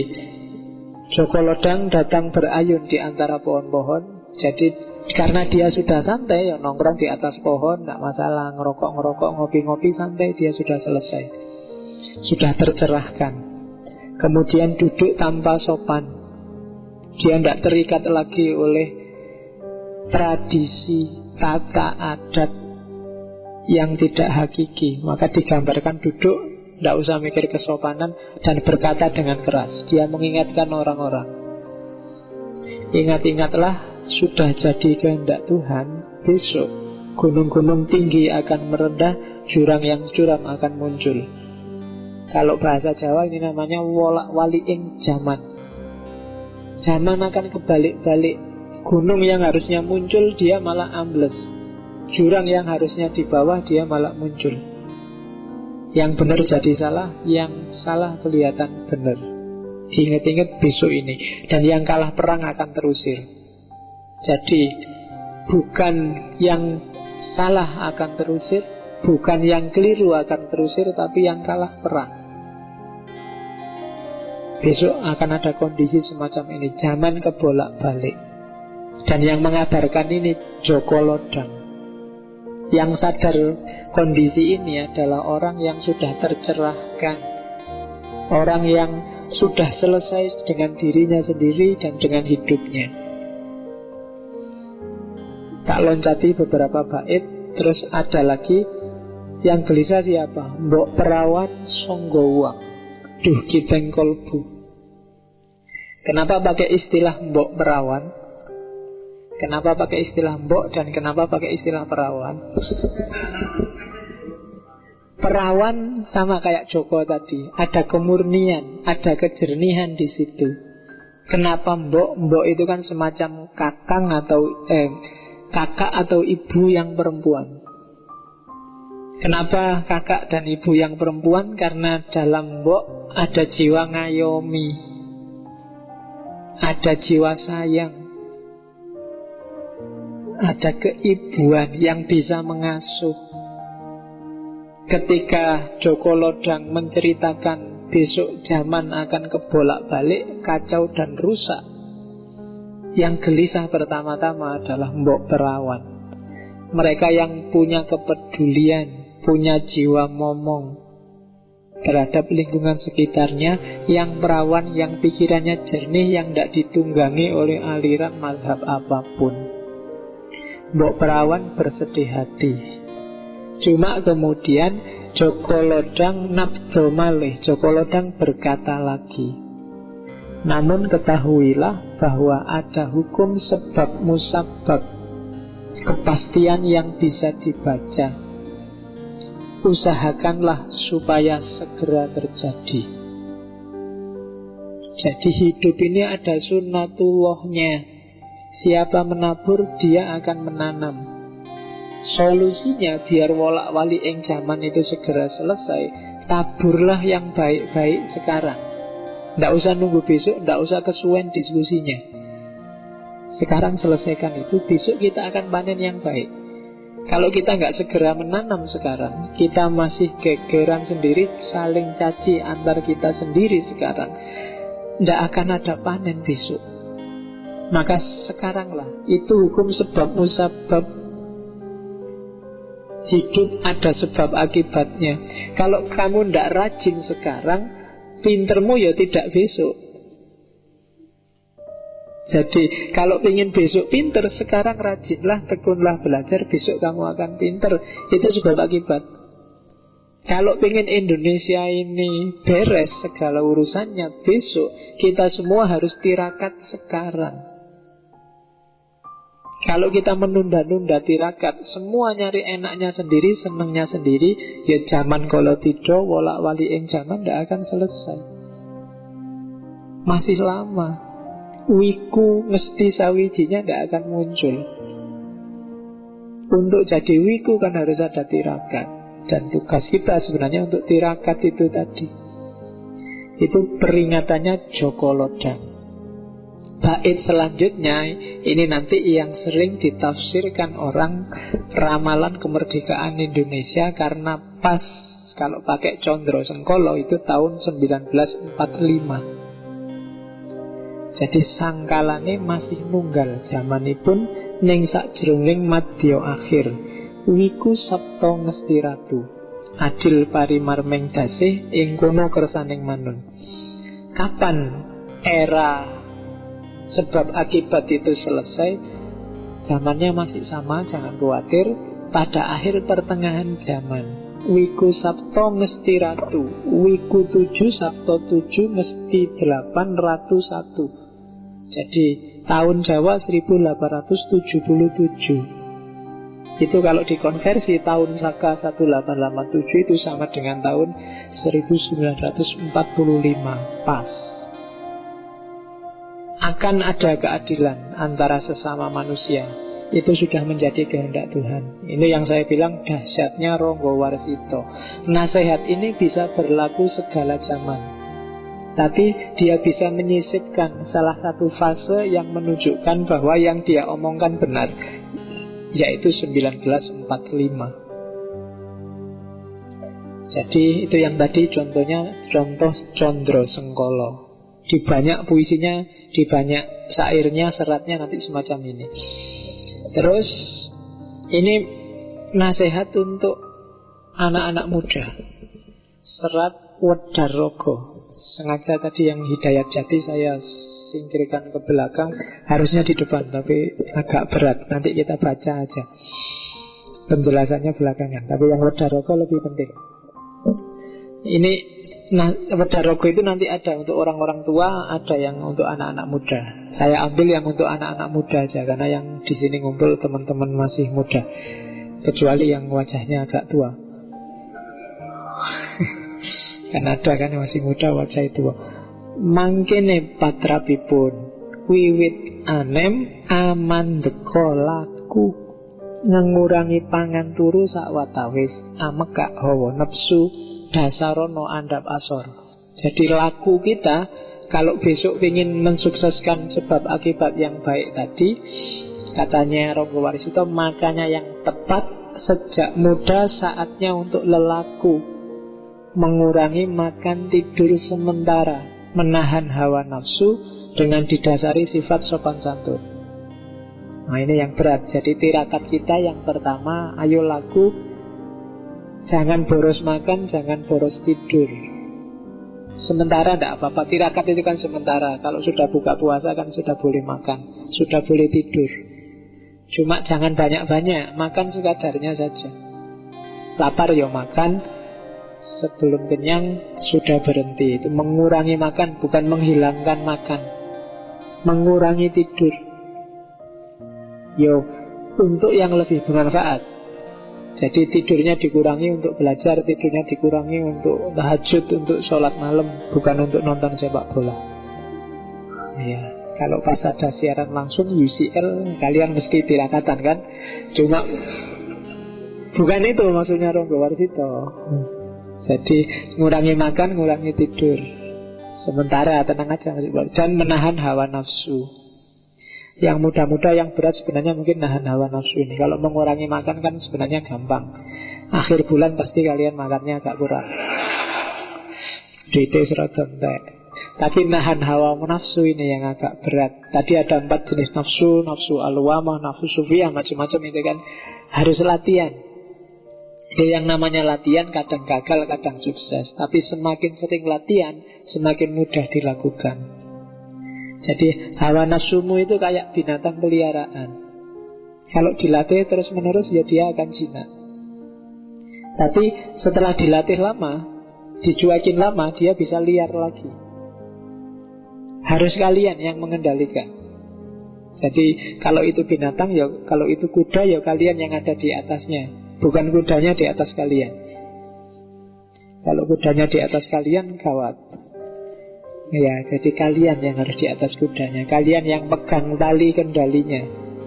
Joko Lodang datang berayun di antara pohon-pohon. Jadi karena dia sudah santai, ya nongkrong di atas pohon, tidak masalah, ngerokok-ngerokok, ngopi-ngopi santai, dia sudah selesai, sudah tercerahkan. Kemudian duduk tanpa sopan, dia tidak terikat lagi oleh tradisi, tata adat yang tidak hakiki. Maka digambarkan duduk, tidak usah mikir kesopanan, dan berkata dengan keras. Dia mengingatkan orang-orang, ingat-ingatlah, sudah jadi kehendak Tuhan, besok gunung-gunung tinggi akan merendah, jurang yang curam akan muncul. Kalau bahasa Jawa ini namanya wolak waliing zaman. Zaman akan kebalik-balik. Gunung yang harusnya muncul, dia malah ambles. Jurang yang harusnya di bawah, dia malah muncul. Yang benar jadi salah, yang salah kelihatan benar. Diingat-ingat besok ini. Dan yang kalah perang akan terusir. Jadi bukan yang salah akan terusir, bukan yang keliru akan terusir, tapi yang kalah perang. Besok akan ada kondisi semacam ini, zaman kebolak-balik. Dan yang mengabarkan ini Joko Lodang. Yang sadar kondisi ini adalah orang yang sudah tercerahkan, orang yang sudah selesai dengan dirinya sendiri dan dengan hidupnya. Tak loncati beberapa bait. Terus ada lagi yang gelisah siapa? Mbok perawan songgowang, duh kiteng kolbu. Kenapa pakai istilah mbok perawan? Kenapa pakai istilah mbok dan kenapa pakai istilah perawan? Perawan sama kayak Joko tadi, ada kemurnian, ada kejernihan di situ. Kenapa mbok? Mbok itu kan semacam kakang atau kakak atau ibu yang perempuan. Kenapa kakak dan ibu yang perempuan? Karena dalam mbok ada jiwa ngayomi, ada jiwa sayang, ada keibuan yang bisa mengasuh. Ketika Joko Lodang menceritakan besok zaman akan kebolak-balik, kacau dan rusak, yang gelisah pertama-tama adalah Mbok Perawan. Mereka yang punya kepedulian, punya jiwa momong terhadap lingkungan sekitarnya, yang perawan, yang pikirannya jernih, yang tidak ditunggangi oleh aliran mazhab apapun. Mbok Perawan bersedih hati. Cuma kemudian Joko Lodang nabdo malih, Joko Lodang berkata lagi, namun ketahuilah bahwa ada hukum sebab musabab, kepastian yang bisa dibaca. Usahakanlah supaya segera terjadi. Jadi hidup ini ada sunnatullahnya. Siapa menabur, dia akan menanam. Solusinya biar wolak-walik yang zaman itu segera selesai, taburlah yang baik-baik sekarang. Tidak usah nunggu besok, tidak usah kesuwen diskusinya. Sekarang selesaikan itu, besok kita akan panen yang baik. Kalau kita nggak segera menanam sekarang, kita masih gegeran sendiri, saling caci antar kita sendiri sekarang, tidak akan ada panen besok. Maka sekaranglah, itu hukum sebab musabab. Hidup ada sebab akibatnya. Kalau kamu tidak rajin sekarang, pintermu ya tidak besok. Jadi kalau ingin besok pinter, sekarang rajinlah, tekunlah belajar, besok kamu akan pinter. Itu sebab akibat. Kalau ingin Indonesia ini beres segala urusannya besok, kita semua harus tirakat sekarang. Kalau kita menunda-nunda tirakat, semua nyari enaknya sendiri, senangnya sendiri, ya zaman kalau tidur, wolak-walik yang zaman tidak akan selesai. Masih lama. Wiku mesti sawijinya tidak akan muncul. Untuk jadi wiku kan harus ada tirakat. Dan tugas kita sebenarnya untuk tirakat itu tadi. Itu peringatannya Joko Lodang. Bait selanjutnya ini nanti yang sering ditafsirkan orang ramalan kemerdekaan Indonesia, karena pas kalau pakai Condro Sengkolo itu tahun 1945. Jadi sangkalane masih nunggal zamanipun ning sakjroning madya akhir. Wiku Sabto Ngesti Ratu, adil parimarmeng dasih ing kono kersaning manun. Kapan era sebab akibat itu selesai? Zamannya masih sama, jangan khawatir. Pada akhir pertengahan zaman, Wiku Sabto Ngesti Ratu, Wiku 7 Sabto 7 Ngesti 8 Ratu 1. Jadi tahun Jawa 1877. Itu kalau dikonversi tahun Saka 1887 itu sama dengan tahun 1945. Pas. Akan ada keadilan antara sesama manusia. Itu sudah menjadi kehendak Tuhan. Ini yang saya bilang dahsyatnya Ronggo Warsito. Nasihat ini bisa berlaku segala zaman, tapi dia bisa menyisipkan salah satu fase yang menunjukkan bahwa yang dia omongkan benar, yaitu 1945. Jadi itu yang tadi contohnya, contoh Condro Sengkolo. Di banyak puisinya, di banyak syairnya, seratnya nanti semacam ini. Terus ini nasihat untuk anak-anak muda. Serat Wedarogo. Sengaja tadi yang Hidayat Jati saya singkirkan ke belakang, harusnya di depan, tapi agak berat. Nanti kita baca aja, penjelasannya belakangan. Tapi yang Wedarogo lebih penting. Ini Wedarogo itu nanti ada untuk orang-orang tua, ada yang untuk anak-anak muda. Saya ambil yang untuk anak-anak muda aja, karena yang di sini ngumpul teman-teman masih muda, kecuali yang wajahnya agak tua. Kan ada kan yang masih muda wajah tua. Mangkene patrapipun wiwit anem amandeka laku, mengurangi pangan turu sakwatawis amekak hawa nepsu dasarono andap asor. Jadi laku kita kalau besok ingin mensukseskan sebab akibat yang baik tadi, katanya Ronggo Warsito, makanya yang tepat sejak muda saatnya untuk lelaku, mengurangi makan tidur sementara, menahan hawa nafsu dengan didasari sifat sopan santun. Nah ini yang berat. Jadi tirakat kita yang pertama, ayo laku, jangan boros makan, jangan boros tidur. Sementara tidak apa-apa, tirakat itu kan sementara. Kalau sudah buka puasa kan sudah boleh makan, sudah boleh tidur. Cuma jangan banyak-banyak, makan sekadarnya saja. Lapar ya makan, sebelum kenyang sudah berhenti. Itu mengurangi makan, bukan menghilangkan makan. Mengurangi tidur. Yo, untuk yang lebih bermanfaat. Jadi tidurnya dikurangi untuk belajar, tidurnya dikurangi untuk tahajud, untuk sholat malam, bukan untuk nonton sepak bola. Ya, kalau pas ada siaran langsung UCL, kalian mesti tirakatan kan? Cuma bukan itu maksudnya Ronggo Warsito. Jadi ngurangi makan, ngurangi tidur sementara, tenang aja. Dan menahan hawa nafsu. Yang muda-muda, yang berat sebenarnya mungkin nahan hawa nafsu ini. Kalau mengurangi makan kan sebenarnya gampang. Akhir bulan pasti kalian makannya agak kurang, duitnya seragam entek. Tapi nahan hawa nafsu ini yang agak berat. Tadi ada 4 jenis nafsu, nafsu al-lawamah, nafsu sufiyah, macam-macam itu kan harus latihan. Yang namanya latihan kadang gagal, kadang sukses. Tapi semakin sering latihan, semakin mudah dilakukan. Jadi hawa nafsumu itu kayak binatang peliharaan. Kalau dilatih terus menerus ya dia akan jinak. Tapi setelah dilatih lama, dicuekin lama, dia bisa liar lagi. Harus kalian yang mengendalikan. Jadi kalau itu binatang ya, kalau itu kuda ya kalian yang ada di atasnya, bukan kudanya di atas kalian. Kalau kudanya di atas kalian gawat. Ya, jadi kalian yang harus di atas kudanya. Kalian yang pegang tali kendalinya.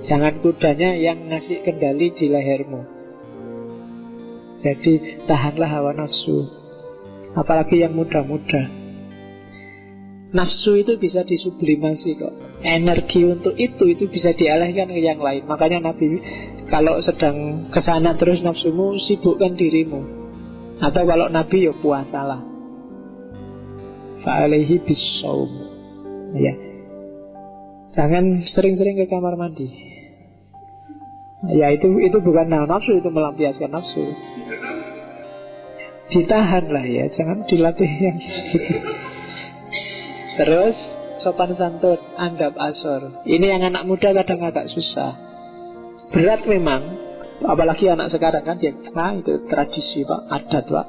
Jangan kudanya yang ngasih kendali di lehermu. Jadi tahanlah hawa nafsu. Apalagi yang muda-muda. Nafsu itu bisa disublimasi kok. Energi untuk itu bisa dialihkan ke yang lain. Makanya Nabi kalau sedang kesana terus nafsumu, sibukkan dirimu. Atau kalau Nabi ya puasalah. Fa'alaihi bisawm. Ya. Jangan sering-sering ke kamar mandi. Ya itu bukan nafsu, itu melampiaskan nafsu. Ditahan lah ya, jangan dilatih yang gitu. Terus sopan santun, andab asor. Ini yang anak muda kadang agak susah. Berat memang, apalagi anak sekarang kan dia, itu tradisi Pak, adat Pak.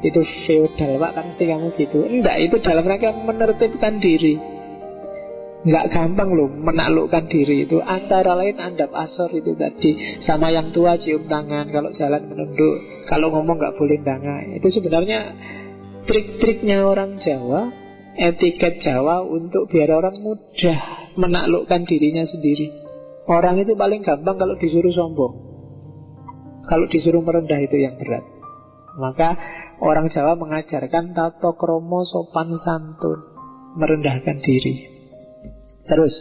Itu feodal Pak, kan mesti kamu gitu. Enggak, itu dalam rangka menertibkan diri. Enggak gampang loh menaklukkan diri itu. Antara lain andab asor itu tadi. Sama yang tua cium tangan, kalau jalan menunduk, kalau ngomong enggak boleh ndangak. Itu sebenarnya trik-triknya orang Jawa, etiket Jawa untuk biar orang mudah menaklukkan dirinya sendiri. Orang itu paling gampang kalau disuruh sombong. Kalau disuruh merendah itu yang berat. Maka orang Jawa mengajarkan tata krama sopan santun, merendahkan diri. Terus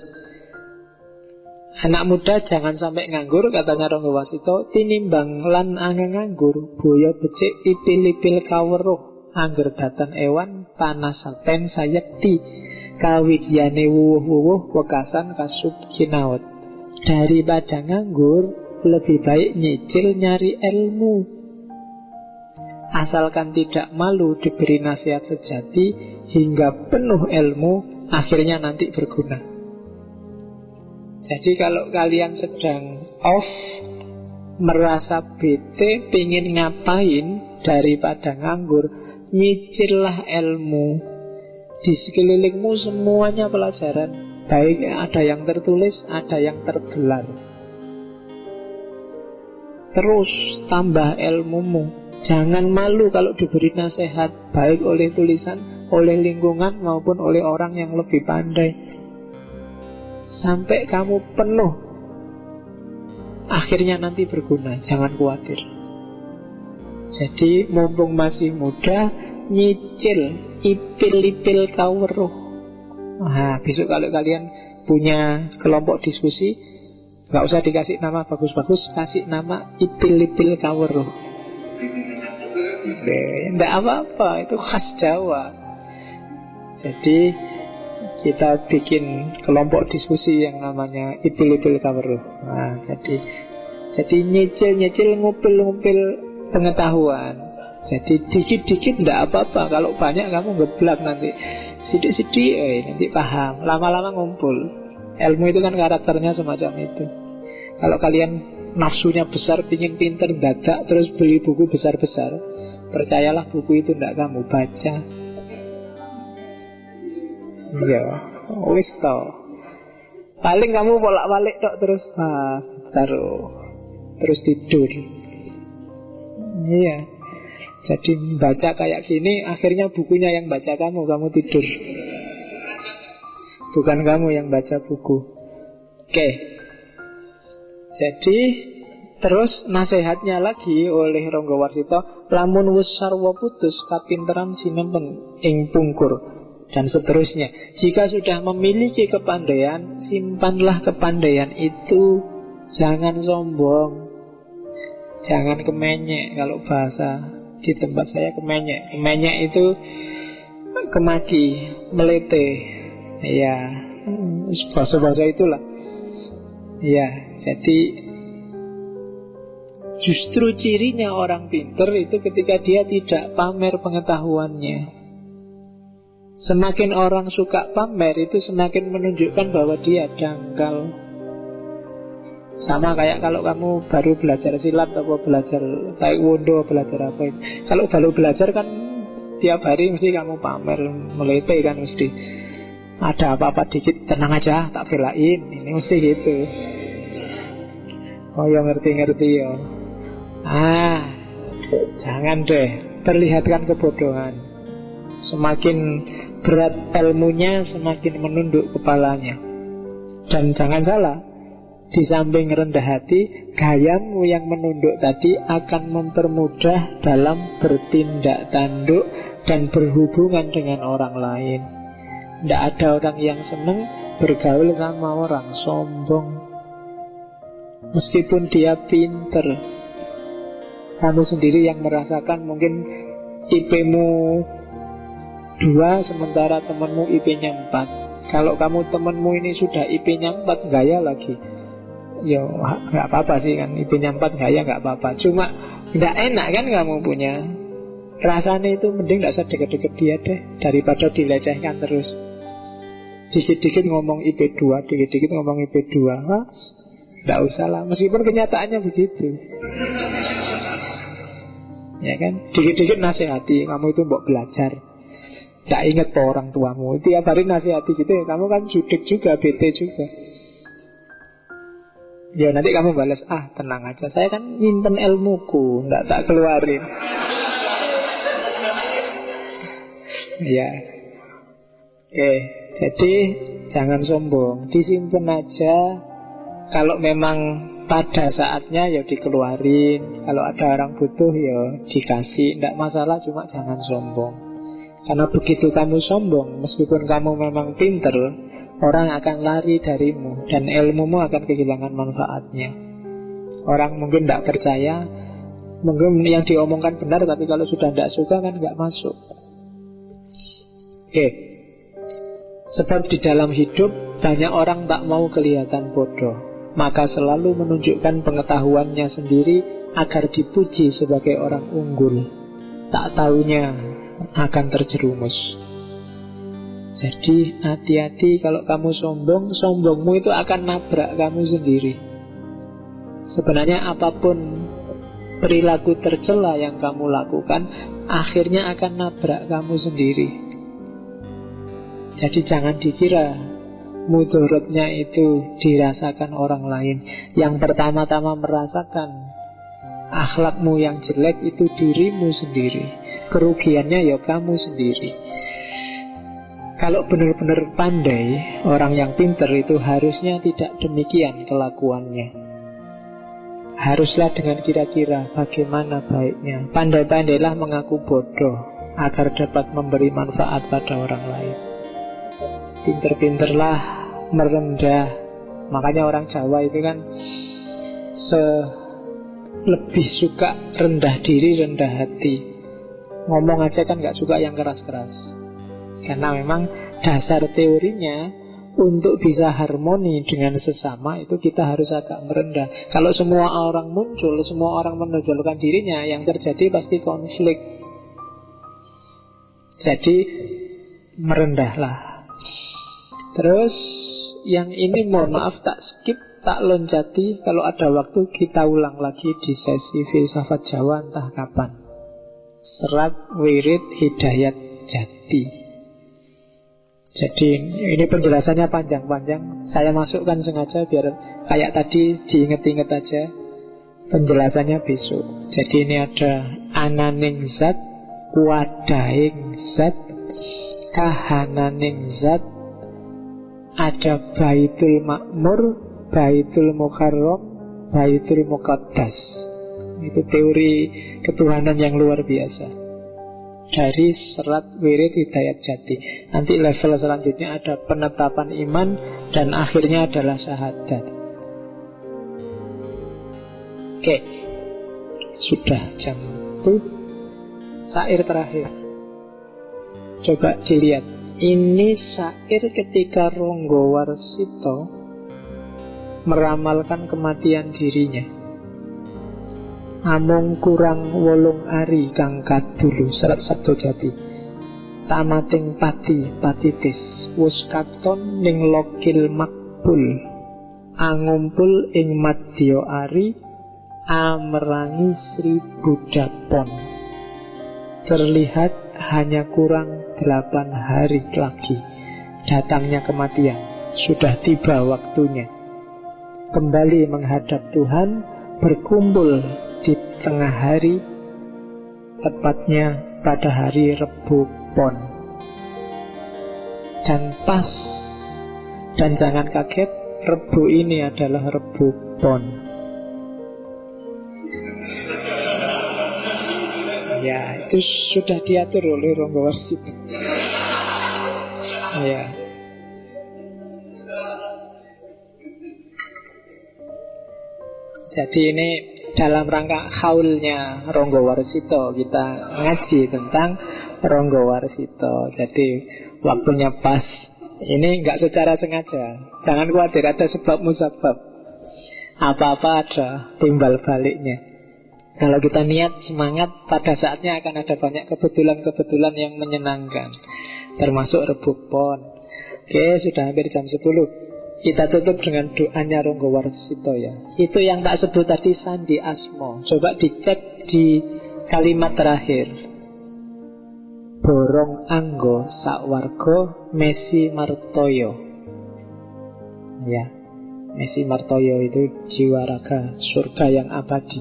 anak muda jangan sampai nganggur, katanya Ronggo Warsito. Tinimbang lan angin nganggur, boyo becik ipil-ipil kaweruh, angger datan ewan panasaten sayekti, kawidyane wuwuh-wuwuh wekasan kasub kinaut. Daripada nganggur, lebih baik nyicil nyari ilmu. Asalkan tidak malu diberi nasihat sejati, hingga penuh ilmu, akhirnya nanti berguna. Jadi kalau kalian sedang off, merasa bete, pingin ngapain daripada nganggur, nyicillah ilmu. Di sekelilingmu semuanya pelajaran. Baik ada yang tertulis, ada yang tergelar. Terus tambah ilmumu. Jangan malu kalau diberi nasihat, baik oleh tulisan, oleh lingkungan, maupun oleh orang yang lebih pandai. Sampai kamu penuh, akhirnya nanti berguna. Jangan khawatir. Jadi mumpung masih muda, nyicil ipil-ipil kaweruh. Nah, besok kalau kalian punya kelompok diskusi, Nggak usah dikasih nama bagus-bagus, kasih nama Ipil-Ipil Kaweruh. Nggak apa-apa, itu khas Jawa. Jadi kita bikin kelompok diskusi yang namanya Ipil-Ipil Kaweruh. Nah, jadi nyicil-nyicil, ngupil-ngupil pengetahuan. Jadi dikit-dikit nggak apa-apa. Kalau banyak kamu ngeblak nanti. Sidik-sidik, nanti paham. Lama-lama ngumpul. Ilmu itu kan karakternya semacam itu. Kalau kalian nafsunya besar, pingin pinter, dadak, terus beli buku besar-besar, percayalah buku itu tidak kamu baca. Iya, wis toh. Paling kamu bolak-balik tok terus taruh, terus tidur. Iya. Jadi baca kayak gini, akhirnya bukunya yang baca kamu tidur. Bukan kamu yang baca buku. Oke. Jadi terus nasihatnya lagi oleh Ronggo Warsito, lamun wis sarwa putus kapinteran sinempen ing pungkur, dan seterusnya. Jika sudah memiliki kepandaian, simpanlah kepandaian itu. Jangan sombong, jangan kemenyek. Kalau bahasa di tempat saya kemenyek. Kemenyek itu kemaki, melete. Ya, bahasa-bahasa itulah. Ya, jadi justru cirinya orang pinter itu ketika dia tidak pamer pengetahuannya. Semakin orang suka pamer, itu semakin menunjukkan bahwa dia dangkal. Sama kayak kalau kamu baru belajar silat atau belajar taekwondo, belajar apa itu. Kalau baru belajar kan tiap hari mesti kamu pamer, melete kan mesti. Ada apa-apa dikit, tenang aja, tak belain. Ini mesti gitu. Oh ya, ngerti-ngerti ya. Jangan deh, perlihatkan kebodohan. Semakin berat ilmunya, semakin menunduk kepalanya. Dan jangan salah, di samping rendah hati, gayamu yang menunduk tadi akan mempermudah dalam bertindak tanduk dan berhubungan dengan orang lain. Tidak ada orang yang senang bergaul sama orang sombong. Meskipun dia pinter, kamu sendiri yang merasakan mungkin IP-mu 2 sementara temanmu IP-nya 4. Kalau kamu temanmu ini sudah IP-nya 4, gaya lagi. Ya gak apa-apa sih kan, IP-nya 4 gaya gak apa-apa. Cuma gak enak kan kamu punya. Rasanya itu mending gak usah deket-deket dia deh, daripada dilecehkan terus. Dikit-dikit ngomong IP2, dikit-dikit ngomong IP2. Gak usah lah, meskipun kenyataannya begitu. Ya kan, dikit-dikit nasihati, kamu itu mbok belajar. Gak inget po orang tuamu, tiap hari nasihati gitu ya, kamu kan judik juga, bete juga. Ya nanti kamu balas, tenang aja, saya kan nyimpen ilmuku, gak tak keluarin. Ya. Oke, jadi jangan sombong, disimpan aja. Kalau memang pada saatnya ya dikeluarin. Kalau ada orang butuh ya dikasih, tidak masalah, cuma jangan sombong. Karena begitu kamu sombong, meskipun kamu memang pinter, orang akan lari darimu dan ilmumu akan kehilangan manfaatnya. Orang mungkin tidak percaya, mungkin yang diomongkan benar, tapi kalau sudah tidak suka kan nggak masuk. Oke. Sebab di dalam hidup banyak orang tak mau kelihatan bodoh, maka selalu menunjukkan pengetahuannya sendiri agar dipuji sebagai orang unggul. Tak taunya akan terjerumus. Jadi hati-hati kalau kamu sombong, sombongmu itu akan nabrak kamu sendiri. Sebenarnya apapun perilaku tercela yang kamu lakukan, akhirnya akan nabrak kamu sendiri. Jadi jangan dikira mudorotnya itu dirasakan orang lain. Yang pertama-tama merasakan akhlakmu yang jelek itu dirimu sendiri. Kerugiannya ya kamu sendiri. Kalau benar-benar pandai, orang yang pintar itu harusnya tidak demikian kelakuannya. Haruslah dengan kira-kira bagaimana baiknya. Pandai-pandailah mengaku bodoh agar dapat memberi manfaat pada orang lain. Pinter-pinterlah merendah Makanya orang Jawa itu kan lebih suka rendah diri, rendah hati. Ngomong aja kan gak suka yang keras-keras. Karena memang dasar teorinya untuk bisa harmoni dengan sesama itu kita harus agak merendah. Kalau semua orang muncul, semua orang menonjolkan dirinya, yang terjadi pasti konflik. Jadi merendahlah. Terus yang ini mohon maaf tak skip, tak loncati. Kalau ada waktu kita ulang lagi di sesi filsafat Jawa entah kapan. Serat Wirid Hidayat Jati. Jadi ini penjelasannya panjang-panjang. Saya masukkan sengaja biar kayak tadi diinget-inget aja. Penjelasannya besok. Jadi ini ada ananing zat, wadaing zat, kahananing zat, ada baitul makmur, baitul mukarram, baitul muqaddas. Itu teori ketuhanan yang luar biasa dari Serat Wirid Hidayat Jati. Nanti level selanjutnya ada penetapan iman, dan akhirnya adalah syahadat. Oke, sudah jam itu. Syair terakhir, coba dilihat. Ini syair ketika Ronggo Warsito meramalkan kematian dirinya. Amung kurang 8 ari kang kadulu, Serat Sabdo Jati. Tamating pati patitis, wus katon ning lokil makbul, angumpul ing madya ari, amerangi 1000 dapon. Terlihat hanya kurang 8 hari lagi datangnya kematian. Sudah tiba waktunya kembali menghadap Tuhan, berkumpul di tengah hari, tepatnya pada hari Rebu Pon. Dan pas, dan jangan kaget, Rebu ini adalah Rebu Pon. Ya, itu sudah diatur oleh Ronggo Warsito. Ya. Jadi ini dalam rangka haulnya Ronggo Warsito, kita ngaji tentang Ronggo Warsito. Jadi waktunya pas. Ini nggak secara sengaja. Jangan khawatir, ada sebab musabab. Apa-apa ada timbal baliknya. Kalau kita niat, semangat, pada saatnya akan ada banyak kebetulan-kebetulan yang menyenangkan. Termasuk Rebu Pon. Oke, sudah hampir jam 10. Kita tutup dengan doanya Ronggo Warsito ya. Itu yang tak sebut tadi, Sandi Asmo. Coba dicek di kalimat terakhir. Borong anggo sakwargo Mesi Martoyo. Ya, Mesi Martoyo itu jiwa raga surga yang abadi.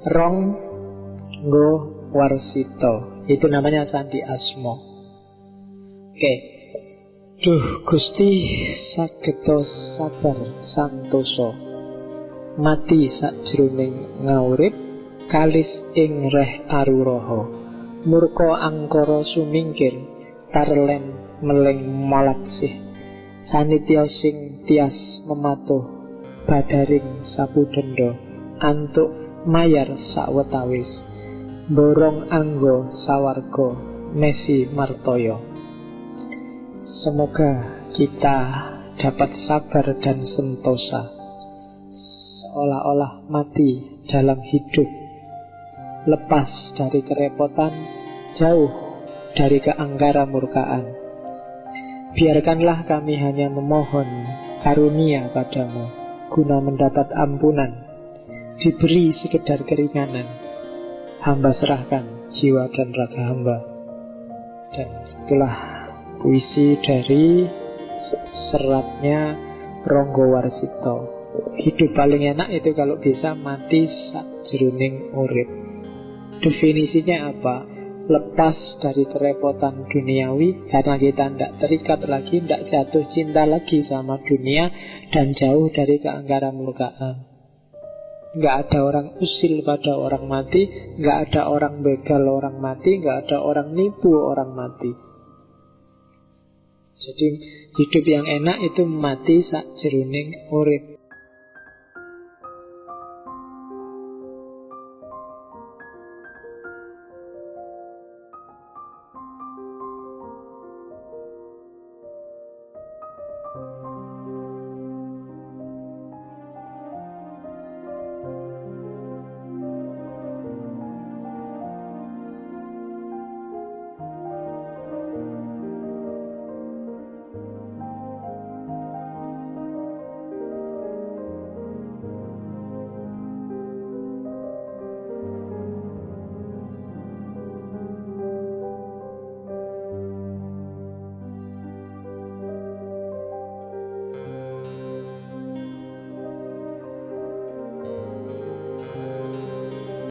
Ronggo Warsito, itu namanya Sandi Asmo. Oke. Duh Gusti sageta sabar santoso, mati sakjroning ngaurip, kalis ing reh aruroho, murka angkara sumingkir, tarlen meleng malaksih, sanitya sing tias mematuh, badaring sapudenda, antuk mayar sawetawis, borong anggo sawarga Mesi Martoyo. Semoga kita dapat sabar dan sentosa, seolah-olah mati dalam hidup, lepas dari kerepotan, jauh dari keangkara murkaan. Biarkanlah kami hanya memohon karunia padamu, guna mendapat ampunan, diberi sekedar keringanan. Hamba serahkan jiwa dan raga hamba. Dan itulah puisi dari seratnya Ronggo Warsito. Hidup paling enak itu kalau bisa mati sakjroning urip. Definisinya apa? Lepas dari kerepotan duniawi, karena kita tidak terikat lagi, tidak jatuh cinta lagi sama dunia, dan jauh dari keangkara murkaan. Nggak ada orang usil pada orang mati, nggak ada orang begal orang mati, nggak ada orang nipu orang mati. Jadi hidup yang enak itu mati sakjroning urip.